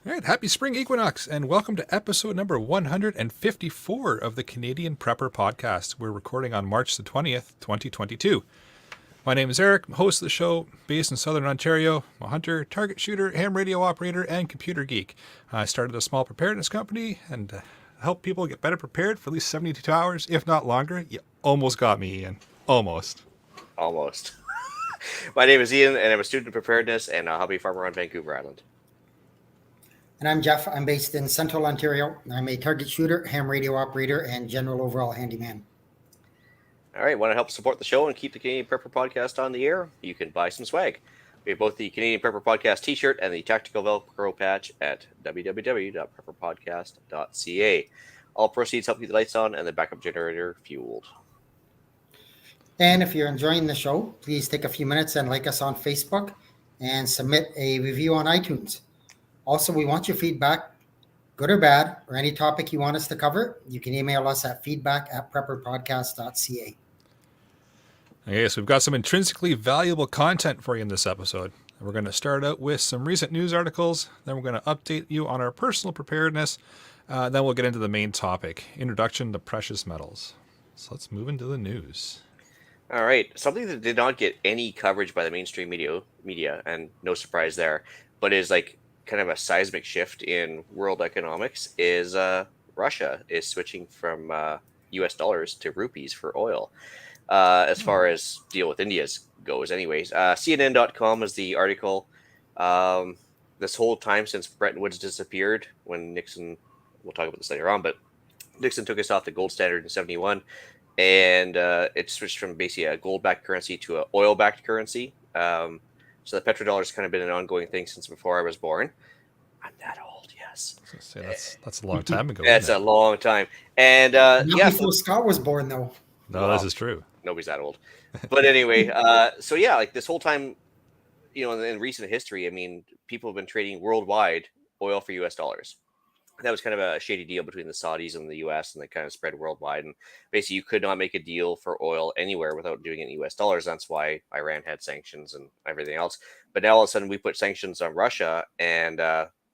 All right, happy spring equinox, and welcome to episode number 154 of the Canadian Prepper Podcast. We're recording on March the 20th, 2022. My name is Eric, I'm host of the show, based in Southern Ontario. I'm a hunter, target shooter, ham radio operator, and computer geek. I started a small preparedness company and help people get better prepared for at least 72 hours, if not longer. You almost got me, Ian. Almost. Almost. My name is Ian, and I'm a student of preparedness and a hobby farmer on Vancouver Island. And I'm Jeff. I'm based in Central Ontario. I'm a target shooter, ham radio operator, and general overall handyman. All right, want to help support the show and keep the Canadian Prepper Podcast on the air? You can buy some swag. We have both the Canadian Prepper Podcast t-shirt and the Tactical Velcro patch at www.prepperpodcast.ca. All proceeds help keep the lights on and the backup generator fueled. And if you're enjoying the show, please take a few minutes and like us on Facebook and submit a review on iTunes. Also, we want your feedback, good or bad, or any topic you want us to cover. You can email us at feedback@prepperpodcast.ca. Okay, so we've got some intrinsically valuable content for you in this episode. We're going to start out with some recent news articles, then we're going to update you on our personal preparedness, then we'll get into the main topic, Introduction to Precious Metals. So let's move into the news. All right, something that did not get any coverage by the mainstream media, and no surprise there, but is like kind of a seismic shift in world economics is Russia is switching from US dollars to rupees for oil. As far as deal with India goes anyways. CNN.com is the article. This whole time since Bretton Woods disappeared, when Nixon, we'll talk about this later on, but Nixon took us off the gold standard in 71, and it switched from basically a gold-backed currency to an oil-backed currency. So the petrodollar has kind of been an ongoing thing since before I was born. I'm that old, yes. That's a long time ago. That's a long time. And Before Scott was born, though. No, well, this is true. Nobody's that old. But anyway, so yeah, like this whole time, in recent history, I mean, people have been trading worldwide oil for US dollars. That was kind of a shady deal between the Saudis and the US, and they kind of spread worldwide. And basically, you could not make a deal for oil anywhere without doing it in US dollars. That's why Iran had sanctions and everything else. But now all of a sudden, we put sanctions on Russia, and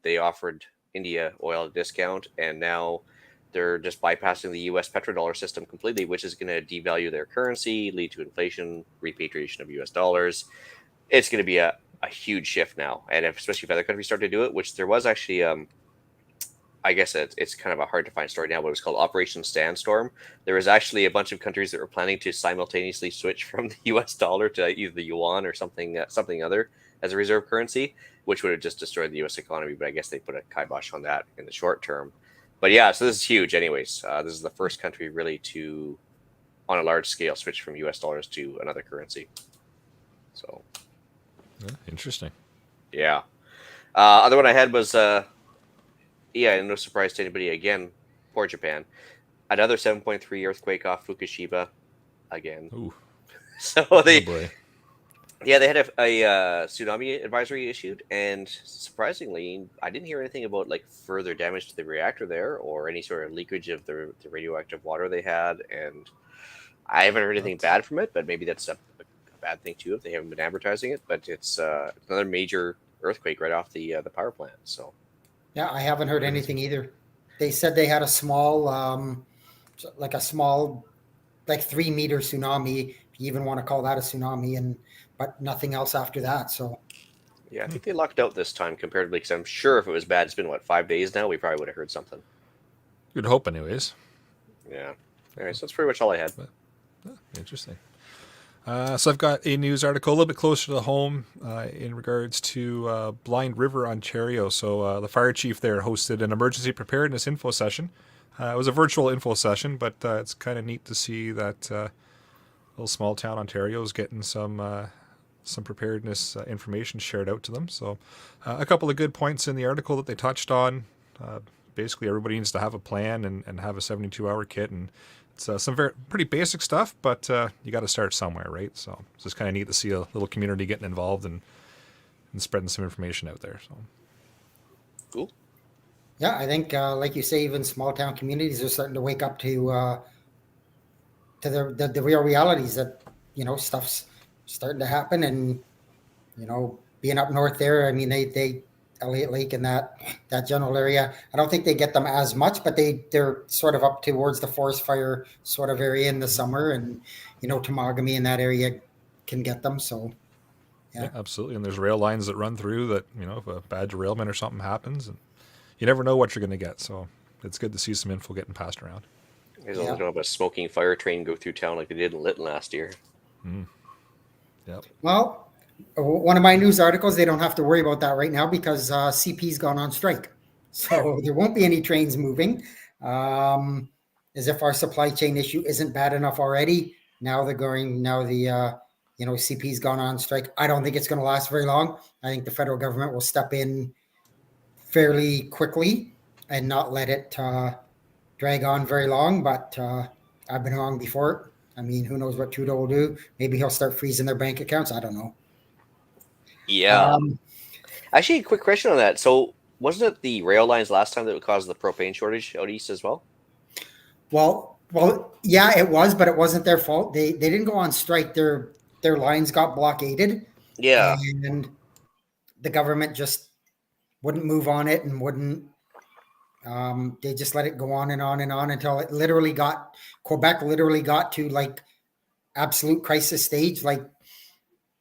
they offered India oil at a discount. And now they're just bypassing the US petrodollar system completely, which is going to devalue their currency, lead to inflation, repatriation of US dollars. It's going to be a huge shift now. And especially if other countries start to do it, which there was actually... I guess it's kind of a hard to find story now, but it was called Operation Sandstorm. There was actually a bunch of countries that were planning to simultaneously switch from the US dollar to either the yuan or something other as a reserve currency, which would have just destroyed the US economy. But I guess they put a kibosh on that in the short term. But yeah, so this is huge anyways. This is the first country really to, on a large scale, switch from US dollars to another currency. So. Interesting. Yeah. Other one I had was... yeah, no surprise to anybody again, poor Japan. Another 7.3 earthquake off Fukushima again. Ooh. So they had a tsunami advisory issued, and surprisingly, I didn't hear anything about like further damage to the reactor there or any sort of leakage of the radioactive water they had, and I haven't heard anything bad from it, but maybe that's a bad thing too if they haven't been advertising it, but it's another major earthquake right off the power plant, so. Yeah, I haven't heard anything either. They said they had a small, like 3-meter tsunami, if you even want to call that a tsunami, but nothing else after that. So, yeah, I think they lucked out this time comparatively, because I'm sure if it was bad, it's been 5 days now, we probably would have heard something. Good hope, anyways. Yeah. All right, so that's pretty much all I had. Interesting. So I've got a news article a little bit closer to home in regards to Blind River, Ontario. So the fire chief there hosted an emergency preparedness info session. It was a virtual info session, but it's kind of neat to see that little small town Ontario is getting some preparedness information shared out to them. So a couple of good points in the article that they touched on. Basically, everybody needs to have a plan and have a 72-hour kit, and it's some pretty basic stuff, but you got to start somewhere, right? So it's just kind of neat to see a little community getting involved and spreading some information out there. So cool. Yeah, I think, like you say, even small town communities are starting to wake up to the real realities that stuff's starting to happen, and being up north there, I mean, they Elliott Lake and that general area. I don't think they get them as much, but they're sort of up towards the forest fire sort of area in the summer, and Temagami in that area can get them. So Yeah, yeah. absolutely. And there's rail lines that run through that, if a bad derailment or something happens, and you never know what you're going to get. So it's good to see some info getting passed around. As long as they don't have a smoking fire train go through town like they did in Lytton last year. Yep. Well, one of my news articles, they don't have to worry about that right now because CP's gone on strike. So there won't be any trains moving. As if our supply chain issue isn't bad enough already. Now the CP's gone on strike. I don't think it's going to last very long. I think the federal government will step in fairly quickly and not let it drag on very long. But I've been wrong before. I mean, who knows what Trudeau will do? Maybe he'll start freezing their bank accounts. I don't know. Yeah. Actually, a quick question on that. So, wasn't it the rail lines last time that caused the propane shortage out east as well? Well, yeah, it was, but it wasn't their fault. They didn't go on strike. Their lines got blockaded. Yeah. And the government just wouldn't move on it and wouldn't. They just let it go on and on and on until it Quebec literally got to like absolute crisis stage, like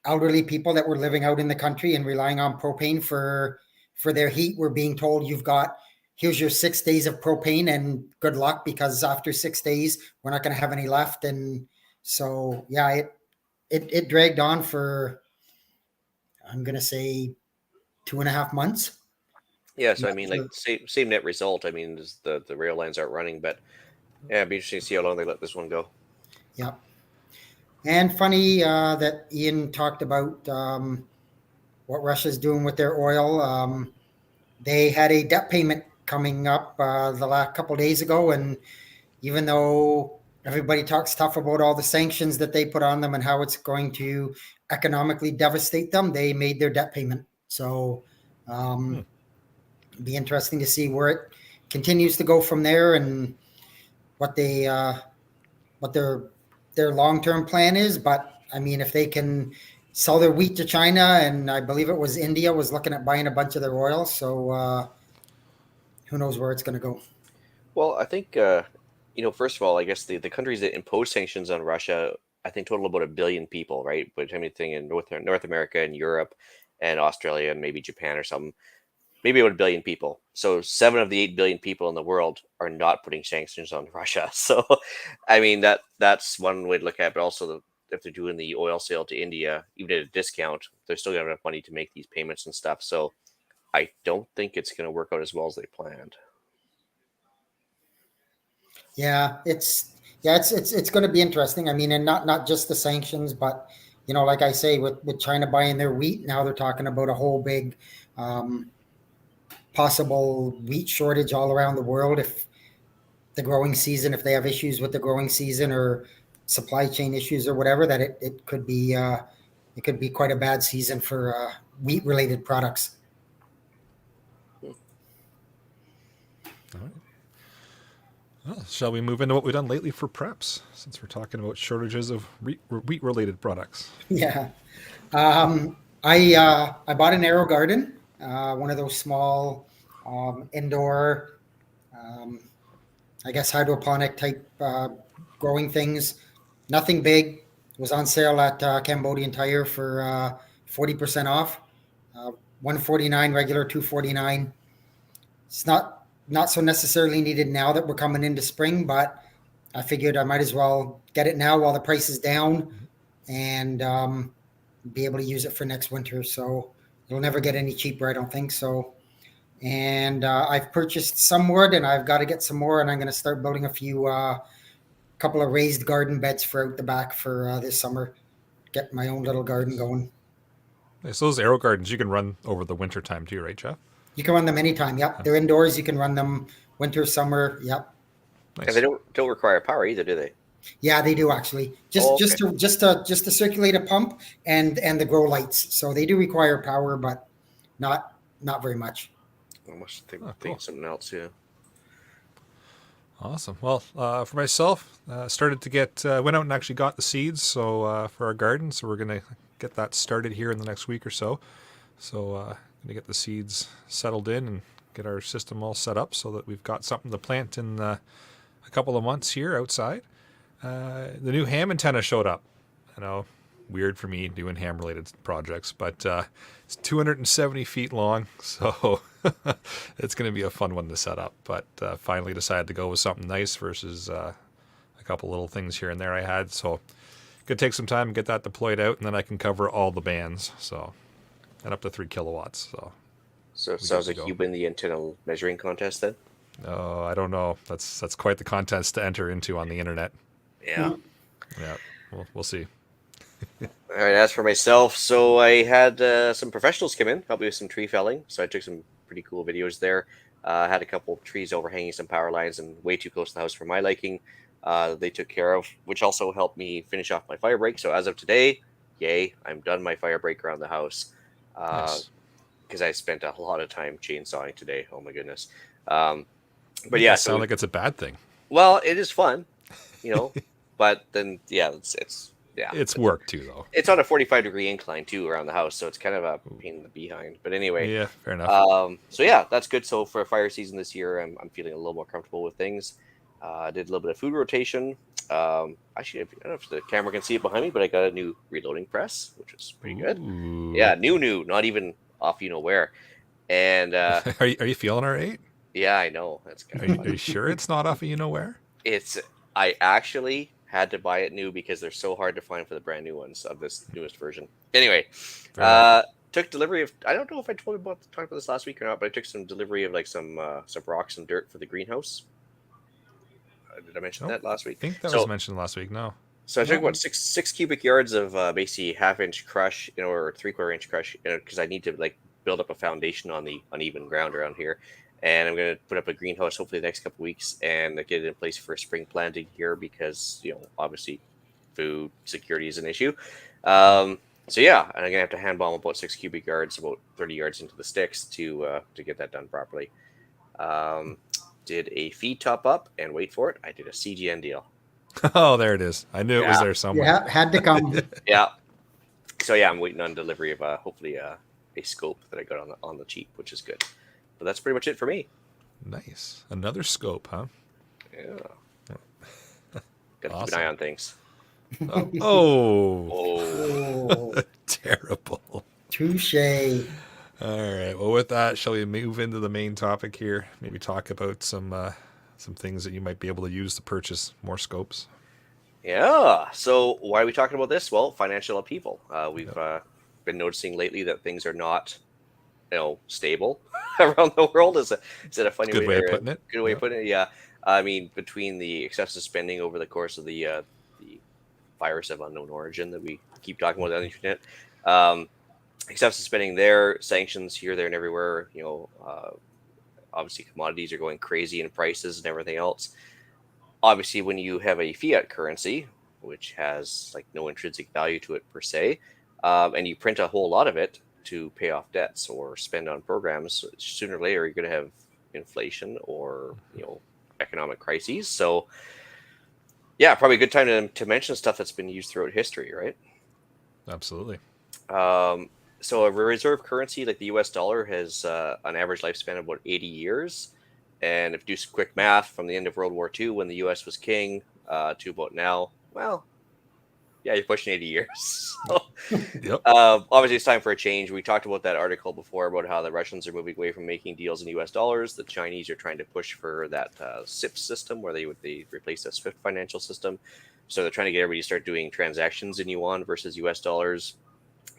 elderly people that were living out in the country and relying on propane for their heat were being told, here's your 6 days of propane and good luck, because after 6 days we're not going to have any left. And so yeah, it dragged on for, I'm going to say, 2.5 months. Yeah, so I mean, like same net result. I mean, the rail lines aren't running, but yeah, it'd be interesting to see how long they let this one go. Yeah. And funny that Ian talked about what Russia's doing with their oil. They had a debt payment coming up the last couple of days ago, and even though everybody talks tough about all the sanctions that they put on them and how it's going to economically devastate them, they made their debt payment. So it'd be interesting to see where it continues to go from there and what their long-term plan is. But I mean, if they can sell their wheat to China, and I believe it was India was looking at buying a bunch of their oil, so who knows where it's going to go. Well, I think first of all, I guess the countries that impose sanctions on Russia, I think total about 1 billion people, right? But anything in North America and Europe and Australia and maybe Japan or something, maybe about 1 billion people. So 7 of the 8 billion people in the world are not putting sanctions on Russia. So, I mean, that's one way to look at it. But also, if they're doing the oil sale to India, even at a discount, they're still going to have enough money to make these payments and stuff. So, I don't think it's going to work out as well as they planned. Yeah, it's going to be interesting. I mean, and not just the sanctions, but like I say, with China buying their wheat, now they're talking about a whole big possible wheat shortage all around the world if they have issues with the growing season or supply chain issues or whatever, that it could be quite a bad season for wheat related products. All right. Well, shall we move into what we've done lately for preps, since we're talking about shortages of wheat related products? Yeah. I bought an aero garden, one of those small indoor, I guess hydroponic type growing things. Nothing big. It was on sale at Cambodian Tire for 40% off. $149 regular, $249. It's not so necessarily needed now that we're coming into spring, but I figured I might as well get it now while the price is down and be able to use it for next winter. So it'll never get any cheaper, I don't think so. And I've purchased some wood, and I've got to get some more, and I'm going to start building a couple of raised garden beds for out the back for this summer. Get my own little garden going. So those aero gardens you can run over the winter time too, right, Jeff? You can run them anytime. Yep, they're indoors. You can run them winter, summer. Yep. Nice. And they don't require power either, do they? Yeah, they do actually. Just to circulate a pump and the grow lights. So they do require power, but not very much. I must think something else. Yeah. Awesome. Well, for myself, started to went out and actually got the seeds. So for our garden, so we're gonna get that started here in the next week or so. So to get the seeds settled in and get our system all set up so that we've got something to plant in a couple of months here outside. The new ham antenna showed up. I know, weird for me doing ham related projects, but it's 270 feet long, so it's going to be a fun one to set up. But finally decided to go with something nice versus a couple little things here and there I had. So could take some time and get that deployed out, and then I can cover all the bands. So, and up to 3 kilowatts. So it sounds like you win the antenna measuring contest then. Oh, I don't know. That's quite the contest to enter into on the internet. Yeah. Yeah, we'll see. All right. As for myself, so I had some professionals come in, help me with some tree felling. So I took some pretty cool videos there. I had a couple of trees overhanging some power lines and way too close to the house for my liking. They took care of, which also helped me finish off my fire break. So as of today, yay, I'm done my fire break around the house. Nice. Because I spent a lot of time chainsawing today. Oh my goodness. But yeah, sound like it's a bad thing. Well, it is fun, but then It's work too, though. It's on a 45-degree incline too around the house, so it's kind of a pain in the behind. But anyway, Yeah, fair enough. so yeah, that's good. So for fire season this year, I'm feeling a little more comfortable with things. Did a little bit of food rotation. Actually, I don't know if the camera can see it behind me, but I got a new reloading press, which is pretty good. Ooh. Yeah, new, not even off where. And Are you feeling all right? yeah, I know that's kind Are of you, fun. are you sure it's not off of where? I actually had to buy it new because they're so hard to find for the brand new ones of this newest version. Anyway, took delivery of, I don't know if I talked about this last week or not, but I took some delivery of like some rocks and dirt for the greenhouse. Did I mention that last week? I think that was mentioned last week. No. So I took about six cubic yards of basically half-inch crush or 3/4 inch crush because I need to like build up a foundation on the uneven ground around here. And I'm going to put up a greenhouse hopefully the next couple weeks and get it in place for spring planting here because, obviously food security is an issue. So yeah, and I'm going to have to hand bomb about 6 cubic yards, about 30 yards into the sticks to get that done properly. Did a feed top up and wait for it. I did a CGN deal. Oh, there it is. I knew it was there somewhere. Yeah, had to come. Yeah. So yeah, I'm waiting on delivery of hopefully a scope that I got on the cheap, which is good. But that's pretty much it for me. Nice. Another scope, huh? Yeah. Got to Awesome. keep an eye on things. Oh. Terrible. Touche. All right. Well, with that, shall we move into the main topic here? Maybe talk about some things that you might be able to use to purchase more scopes. Yeah. So why are we talking about this? Well, financial upheaval. We've been noticing lately that things are not, stable around the world. Is it a funny Good way of putting it? Good way of putting it. Yeah. I mean, between the excessive spending over the course of the virus of unknown origin that we keep talking about on the internet, excessive spending there, sanctions here, there, and everywhere. Obviously commodities are going crazy in prices and everything else. Obviously, when you have a fiat currency, which has like no intrinsic value to it per se, and you print a whole lot of it to pay off debts or spend on programs, sooner or later you're going to have inflation or economic crises. So yeah, probably a good time to mention stuff that's been used throughout history, right? Absolutely. So a reserve currency like the US dollar has an average lifespan of about 80 years. And if you do some quick math from the end of World War II when the US was king to about now, well, yeah, you're pushing 80 years. So, Yep. obviously, it's time for a change. We talked about that article before about how the Russians are moving away from making deals in US dollars. The Chinese are trying to push for that SIP system where they replace the SWIFT financial system. So they're trying to get everybody to start doing transactions in yuan versus US dollars.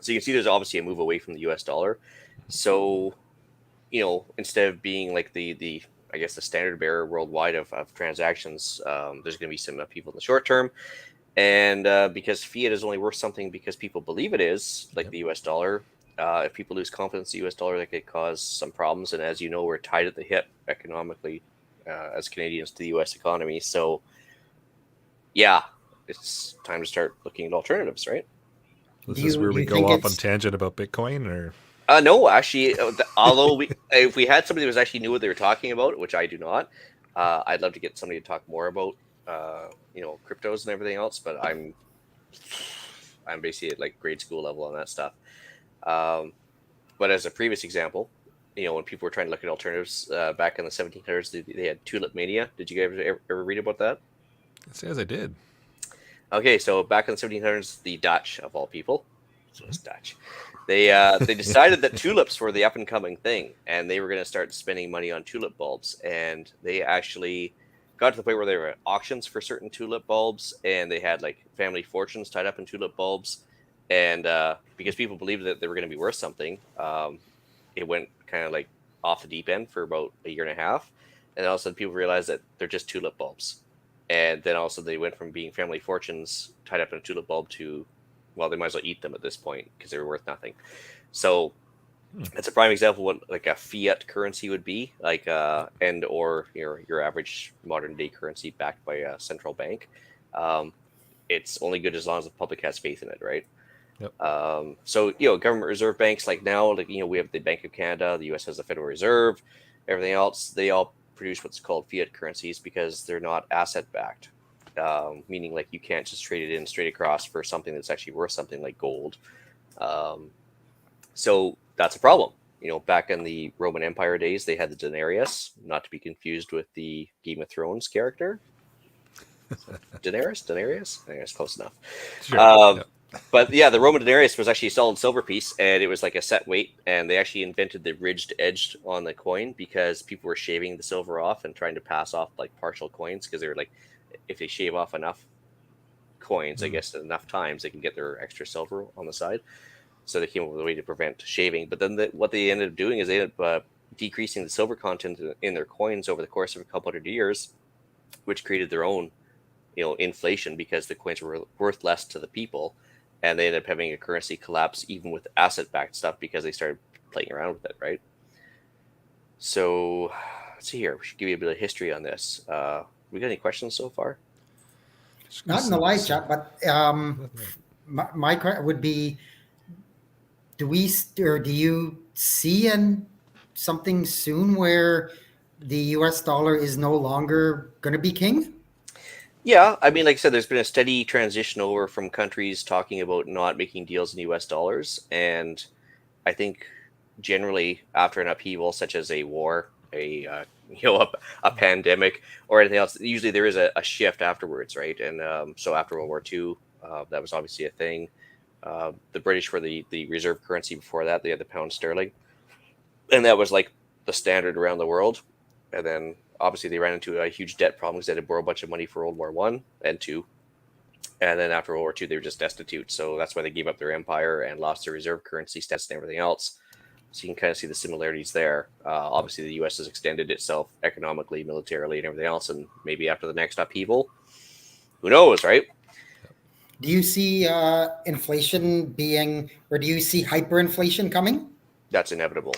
So you can see there's obviously a move away from the US dollar. So, instead of being like the I guess the standard bearer worldwide of transactions, there's going to be some people in the short term. And because fiat is only worth something because people believe it is, like the US dollar, if people lose confidence in the US dollar, that could cause some problems. And as you know, we're tied at the hip economically as Canadians to the US economy. So, yeah, it's time to start looking at alternatives, right? This is where we go off on tangent about Bitcoin, or no, actually, although if we had somebody that was actually knew what they were talking about, which I do not, I'd love to get somebody to talk more about cryptos and everything else. But I'm basically at like grade school level on that stuff. But But as a previous example, when people were trying to look at alternatives back in the 1700s, they had Tulip Mania. Did you guys ever read about that? It says I did. Okay, so back in the 1700s, the Dutch, of all people, so it's Dutch, they decided that tulips were the up and coming thing, and they were going to start spending money on tulip bulbs. And they actually got to the point where there were auctions for certain tulip bulbs, and they had like family fortunes tied up in tulip bulbs. And because people believed that they were going to be worth something, it went kind of like off the deep end for about a year and a half, and all of a sudden people realized that they're just tulip bulbs. And then also they went from being family fortunes tied up in a tulip bulb to, well, they might as well eat them at this point because they were worth nothing. So it's a prime example of what like a fiat currency would be, like and or your average modern day currency backed by a central bank. It's only good as long as the public has faith in it, right? Yep. So government reserve banks, like now, like we have the Bank of Canada, the U.S. has the Federal Reserve, everything else, they all produce what's called fiat currencies because they're not asset backed, meaning like you can't just trade it in straight across for something that's actually worth something like gold. So that's a problem. Back in the Roman Empire days, they had the denarius, not to be confused with the Game of Thrones character. Denarius? I guess close enough. Sure. Yep. But yeah, the Roman denarius was actually a solid silver piece, and it was like a set weight. And they actually invented the ridged edge on the coin because people were shaving the silver off and trying to pass off like partial coins, because they were like, if they shave off enough coins, I guess enough times, they can get their extra silver on the side. So they came up with a way to prevent shaving. But then what they ended up doing is they ended up decreasing the silver content in their coins over the course of a couple hundred years, which created their own inflation because the coins were worth less to the people. And they ended up having a currency collapse even with asset-backed stuff because they started playing around with it, right? So let's see here. We should give you a bit of history on this. We got any questions so far? Not in the live chat, but my question would be: do you see something soon where the U.S. dollar is no longer going to be king? Yeah, I mean, like I said, there's been a steady transition over from countries talking about not making deals in U.S. dollars, and I think generally after an upheaval such as a war, a pandemic, or anything else, usually there is a shift afterwards, right? And so after World War II, that was obviously a thing. The British were the reserve currency before that. They had the pound sterling, and that was like the standard around the world. And then obviously they ran into a huge debt problem because they had to borrow a bunch of money for World War I and II. And then after World War II, they were just destitute. So that's why they gave up their empire and lost their reserve currency status and everything else. So you can kind of see the similarities there. Obviously, the U.S. has extended itself economically, militarily, and everything else. And maybe after the next upheaval, who knows, right? Do you see inflation being, or do you see hyperinflation coming? That's inevitable.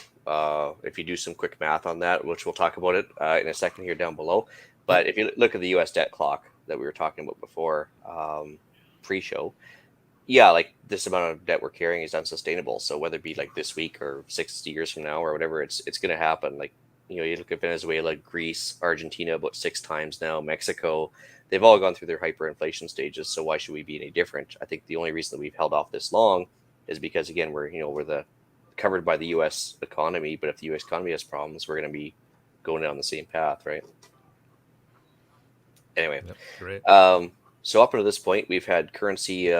If you do some quick math on that, which we'll talk about it in a second here down below. But if you look at the U.S. debt clock that we were talking about before, pre-show, yeah, like this amount of debt we're carrying is unsustainable. So whether it be like this week or 60 years from now or whatever, it's going to happen. Like, you look at Venezuela, Greece, Argentina about 6 times now, Mexico, they've all gone through their hyperinflation stages. So why should we be any different? I think the only reason that we've held off this long is because, again, we're covered by the U.S. economy. But if the U.S. economy has problems, we're going to be going down the same path, right? Anyway, Yep, great. So up until this point, we've had currency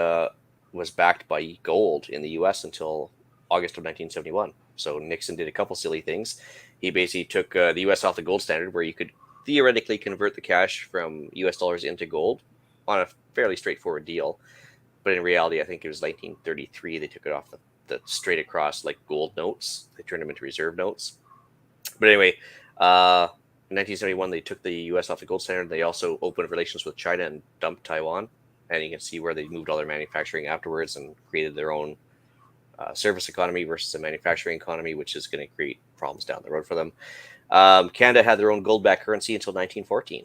was backed by gold in the U.S. until August of 1971. So Nixon did a couple silly things. He basically took the U.S. off the gold standard, where you could theoretically convert the cash from U.S. dollars into gold on a fairly straightforward deal. But in reality, I think it was 1933 they took it off the straight across like gold notes. They turned them into reserve notes. But anyway, in 1971 they took the U.S. off the gold standard. They also opened relations with China and dumped Taiwan. And you can see where they moved all their manufacturing afterwards and created their own service economy versus a manufacturing economy, which is going to create problems down the road for them. Canada had their own gold-backed currency until 1914.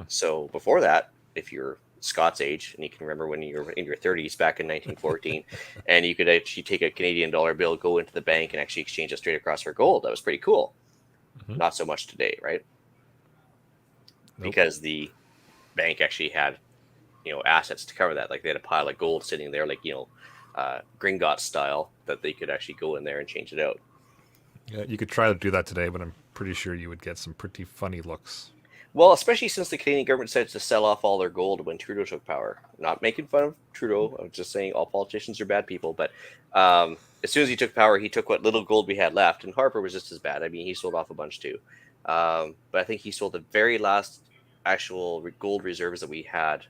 So before that, if you're Scott's age and you can remember when you were in your 30s back in 1914, and you could actually take a Canadian dollar bill, go into the bank, and actually exchange it straight across for gold, that was pretty cool. Mm-hmm. Not so much today, right? Nope. Because the bank actually had assets to cover that. Like they had a pile of gold sitting there, like Gringotts style, that they could actually go in there and change it out. Yeah, you could try to do that today, but I'm pretty sure you would get some pretty funny looks. Well, especially since the Canadian government decided to sell off all their gold when Trudeau took power. Not making fun of Trudeau. I'm just saying all politicians are bad people. But as soon as he took power, he took what little gold we had left. And Harper was just as bad. I mean, he sold off a bunch too. But I think he sold the very last actual gold reserves that we had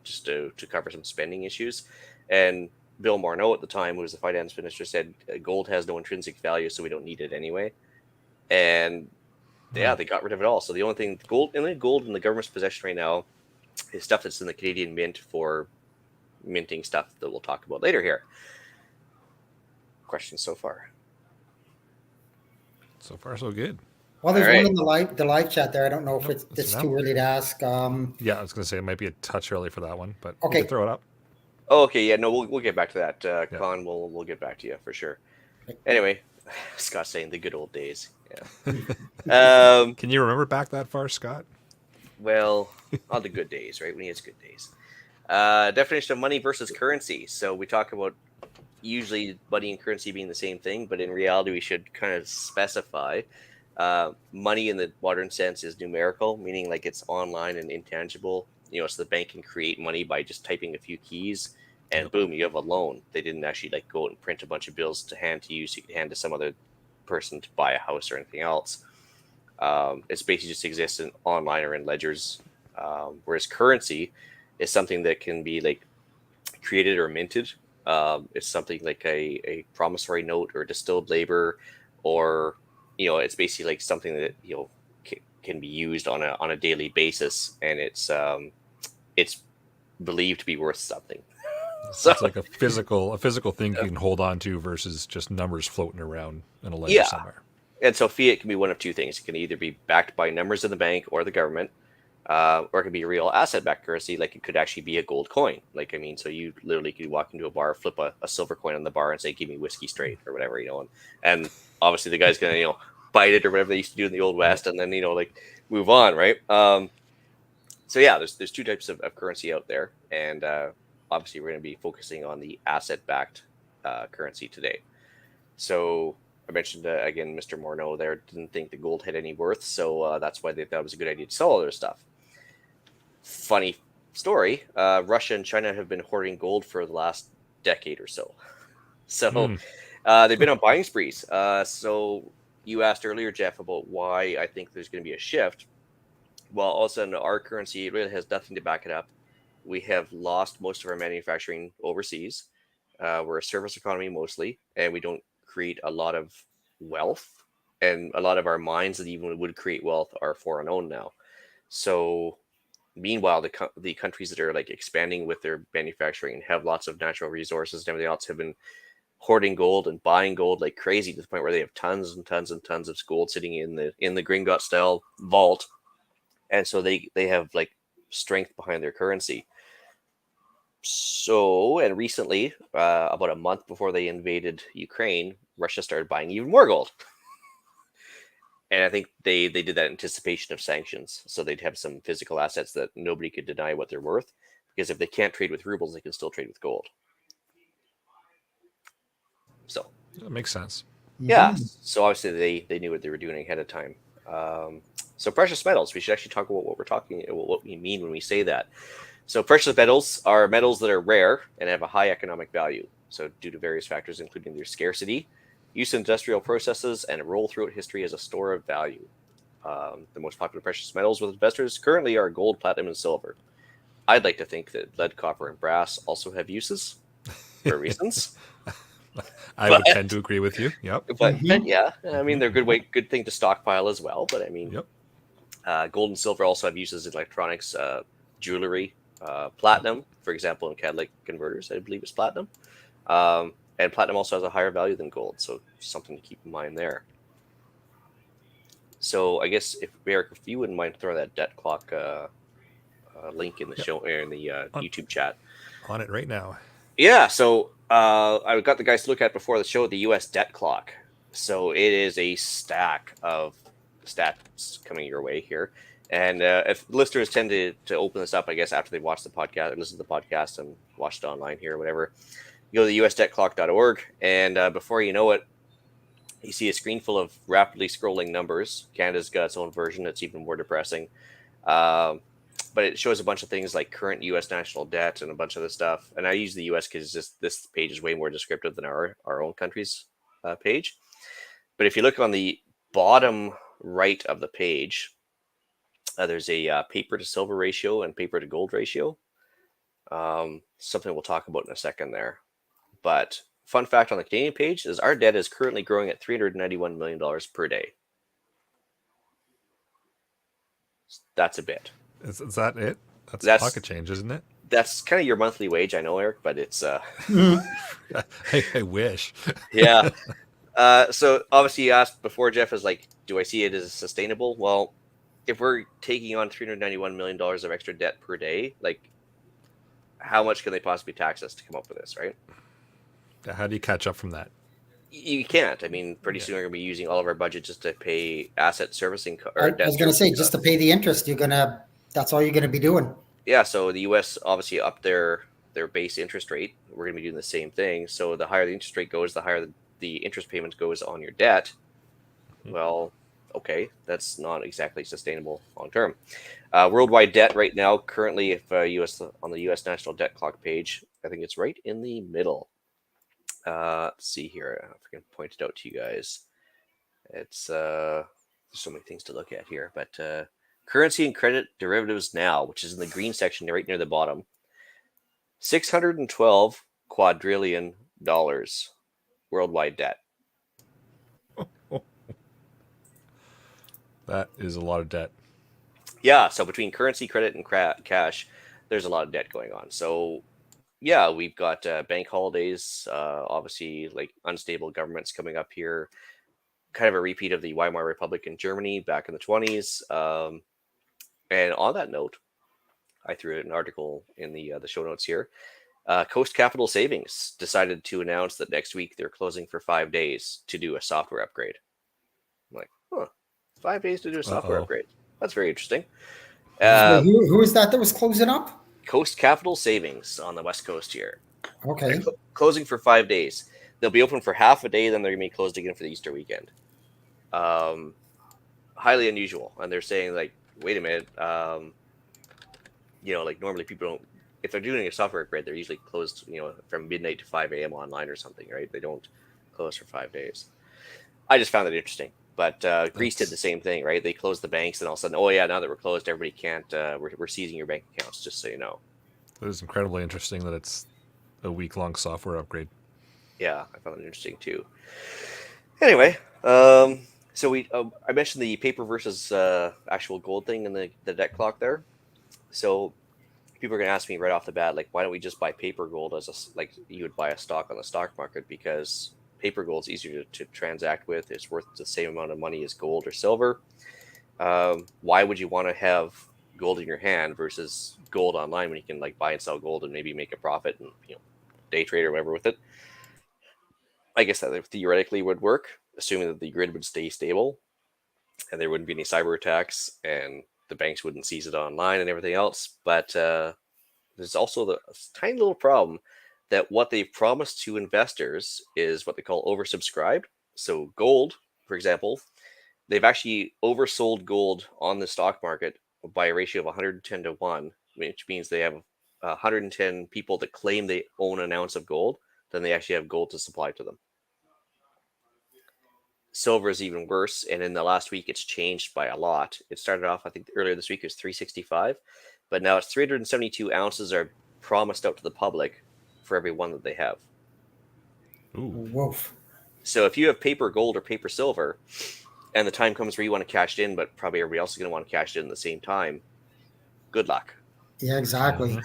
just to cover some spending issues. And Bill Morneau at the time, who was the finance minister, said gold has no intrinsic value, so we don't need it anyway. And yeah, they got rid of it all. So the only gold in the government's possession right now is stuff that's in the Canadian Mint for minting stuff that we'll talk about later here. Questions so far? So far, so good. Well, there's All right. one in the live chat there. I don't know if it's too early to ask. Yeah, I was going to say it might be a touch early for that one, but Okay. you can throw it up. Oh, okay, yeah, no, we'll get back to that. Con, we'll get back to you for sure. Anyway, Scott's saying the good old days. Yeah. Can you remember back that far, Scott? Well, on the good days, right? When he has good days. Definition of money versus currency. So we talk about usually money and currency being the same thing, but in reality, we should kind of specify. Money in the modern sense is numerical, meaning like it's online and intangible. So the bank can create money by just typing a few keys, and boom, you have a loan. They didn't actually like go out and print a bunch of bills to hand to you, so you could hand to some other person to buy a house or anything else. It's basically just exists in online or in ledgers, whereas currency is something that can be like created or minted. It's something like a promissory note or distilled labor, or it's basically like something that can be used on a daily basis, and it's believed to be worth something. So it's like a physical thing you can hold on to versus just numbers floating around in a ledger somewhere. And so fiat can be one of two things. It can either be backed by numbers in the bank or the government, or it can be a real asset-backed currency. Like it could actually be a gold coin. Like, I mean, so you literally could walk into a bar, flip a silver coin on the bar and say, give me whiskey straight or whatever, and obviously the guy's going to, bite it or whatever they used to do in the old West, and then, like move on. Right. So yeah, there's two types of currency out there. And, obviously we're going to be focusing on the asset-backed currency today. So I mentioned, again, Mr. Morneau there didn't think the gold had any worth. So that's why they thought it was a good idea to sell all their stuff. Funny story. Russia and China have been hoarding gold for the last decade or so. So they've been on buying sprees. So you asked earlier, Jeff, about why I think there's going to be a shift. Well, all of a sudden, our currency really has nothing to back it up. We have lost most of our manufacturing overseas. We're a service economy mostly, and we don't create a lot of wealth. And a lot of our mines that even would create wealth are foreign owned now. So meanwhile, the countries that are like expanding with their manufacturing and have lots of natural resources and everything else have been hoarding gold and buying gold like crazy, to the point where they have tons and tons and tons of gold sitting in the Gringotts style vault. And so they have like strength behind their currency. So, and recently, about a month before they invaded Ukraine, Russia started buying even more gold. And I think they did that in anticipation of sanctions. So they'd have some physical assets that nobody could deny what they're worth. Because if they can't trade with rubles, they can still trade with gold. So That makes sense. yeah. So obviously they knew what they were doing ahead of time. So precious metals, we should actually talk about what we mean when we say that. So precious metals are metals that are rare and have a high economic value. So due to various factors, including their scarcity, use in industrial processes, and a role throughout history as a store of value. The most popular precious metals with investors currently are gold, platinum, and silver. I'd like to think that lead, copper, and brass also have uses for reasons. I would tend to agree with you. Yep. But yeah, I mean, they're good thing to stockpile as well. But I mean, gold and silver also have uses in electronics, jewelry, platinum, for example, in catalytic converters, I believe it's platinum. And platinum also has a higher value than gold, so something to keep in mind there. So I guess if Eric, if you wouldn't mind throwing that debt clock link in the show in the YouTube chat. On it right now. Yeah, so I got the guys to look at before the show the U.S. debt clock. So it is a stack of stats coming your way here. And if listeners tend to open this up, I guess, after they've watched the podcast, or listened to the podcast and watched it online here or whatever, You go to the usdebtclock.org, and before you know it, you see a screen full of rapidly scrolling numbers. Canada's got its own version that's even more depressing. But it shows a bunch of things like current U.S. national debt and a bunch of this stuff. And I use the U.S. because this page is way more descriptive than our own country's page. But if you look on the bottom right of the page, there's a paper to silver ratio and paper to gold ratio. Something we'll talk about in a second there. But fun fact on the Canadian page is our debt is currently growing at $391 million per day. That's a bit. Is that it? That's pocket change, isn't it? That's kind of your monthly wage, I know, Eric, but it's I wish. yeah. So obviously you asked before, Jeff, is like, do I see it as sustainable? Well, if we're taking on $391 million of extra debt per day, like, how much can they possibly tax us to come up with this, right? How do you catch up from that? You can't. I mean, pretty soon we're going to be using all of our budget just to pay asset servicing. Or I was going to say, just to pay the interest, that's all you're going to be doing. Yeah, so the U.S. obviously upped their base interest rate. We're going to be doing the same thing. So the higher the interest rate goes, the higher the interest payment goes on your debt. Well, okay, that's not exactly sustainable long term. Worldwide debt right now, currently, if on the U.S. National Debt Clock page, I think it's right in the middle. Let's see here. If I can point it out to you guys. It's there's so many things to look at here, but currency and credit derivatives now, which is in the green section right near the bottom, $612 quadrillion worldwide debt. That is a lot of debt. Yeah, so between currency, credit, and cash, there's a lot of debt going on. So yeah, we've got bank holidays, obviously, like unstable governments coming up here, kind of a repeat of the Weimar Republic in Germany back in the 20s. And on that note, I threw an article in the show notes here. Coast Capital Savings decided to announce that next week they're closing for 5 days to do a software upgrade. I'm like, 5 days to do a software upgrade. That's very interesting. Who is that was closing up? Coast Capital Savings on the West Coast here. Okay. Closing for 5 days. They'll be open for half a day, then they're going to be closed again for the Easter weekend. Highly unusual. And they're saying, like, wait a minute. Like normally people don't, if they're doing a software upgrade, they're usually closed, from midnight to 5 a.m. online or something, right? They don't close for 5 days. I just found that interesting. But Greece did the same thing, right? They closed the banks, and all of a sudden, now that we're closed, everybody can't. We're seizing your bank accounts, just so you know. It is incredibly interesting that it's a week-long software upgrade. Yeah, I found it interesting too. Anyway, so I mentioned the paper versus actual gold thing in the debt clock there. So people are going to ask me right off the bat, like, why don't we just buy paper gold like you would buy a stock on the stock market? Because paper gold is easier to transact with. It's worth the same amount of money as gold or silver. Why would you want to have gold in your hand versus gold online when you can like buy and sell gold and maybe make a profit and day trade or whatever with it? I guess that theoretically would work, assuming that the grid would stay stable and there wouldn't be any cyber attacks and the banks wouldn't seize it online and everything else. But there's also the tiny little problem that what they've promised to investors is what they call oversubscribed. So gold, for example, they've actually oversold gold on the stock market by a ratio of 110 to 1, which means they have 110 people that claim they own an ounce of gold, then they actually have gold to supply to them. Silver is even worse, and in the last week, it's changed by a lot. It started off, I think, earlier this week it was 365, but now it's 372 ounces are promised out to the public for every one that they have. Ooh. Woof. So if you have paper gold or paper silver, and the time comes where you want to cash it in, but probably everybody else is going to want to cash it in at the same time, good luck. Yeah, exactly.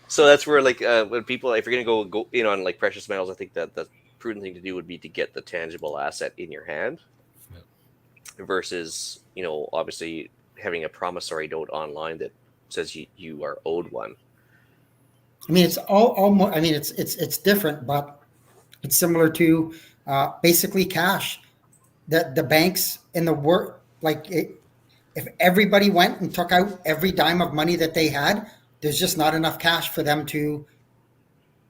So that's where, like, when people, if you're going to go in on like precious metals, I think that the prudent thing to do would be to get the tangible asset in your hand, versus obviously having a promissory note online that says you are owed one. I mean, it's almost. I mean, it's different, but it's similar to basically cash. The banks in the work, if everybody went and took out every dime of money that they had, there's just not enough cash for them to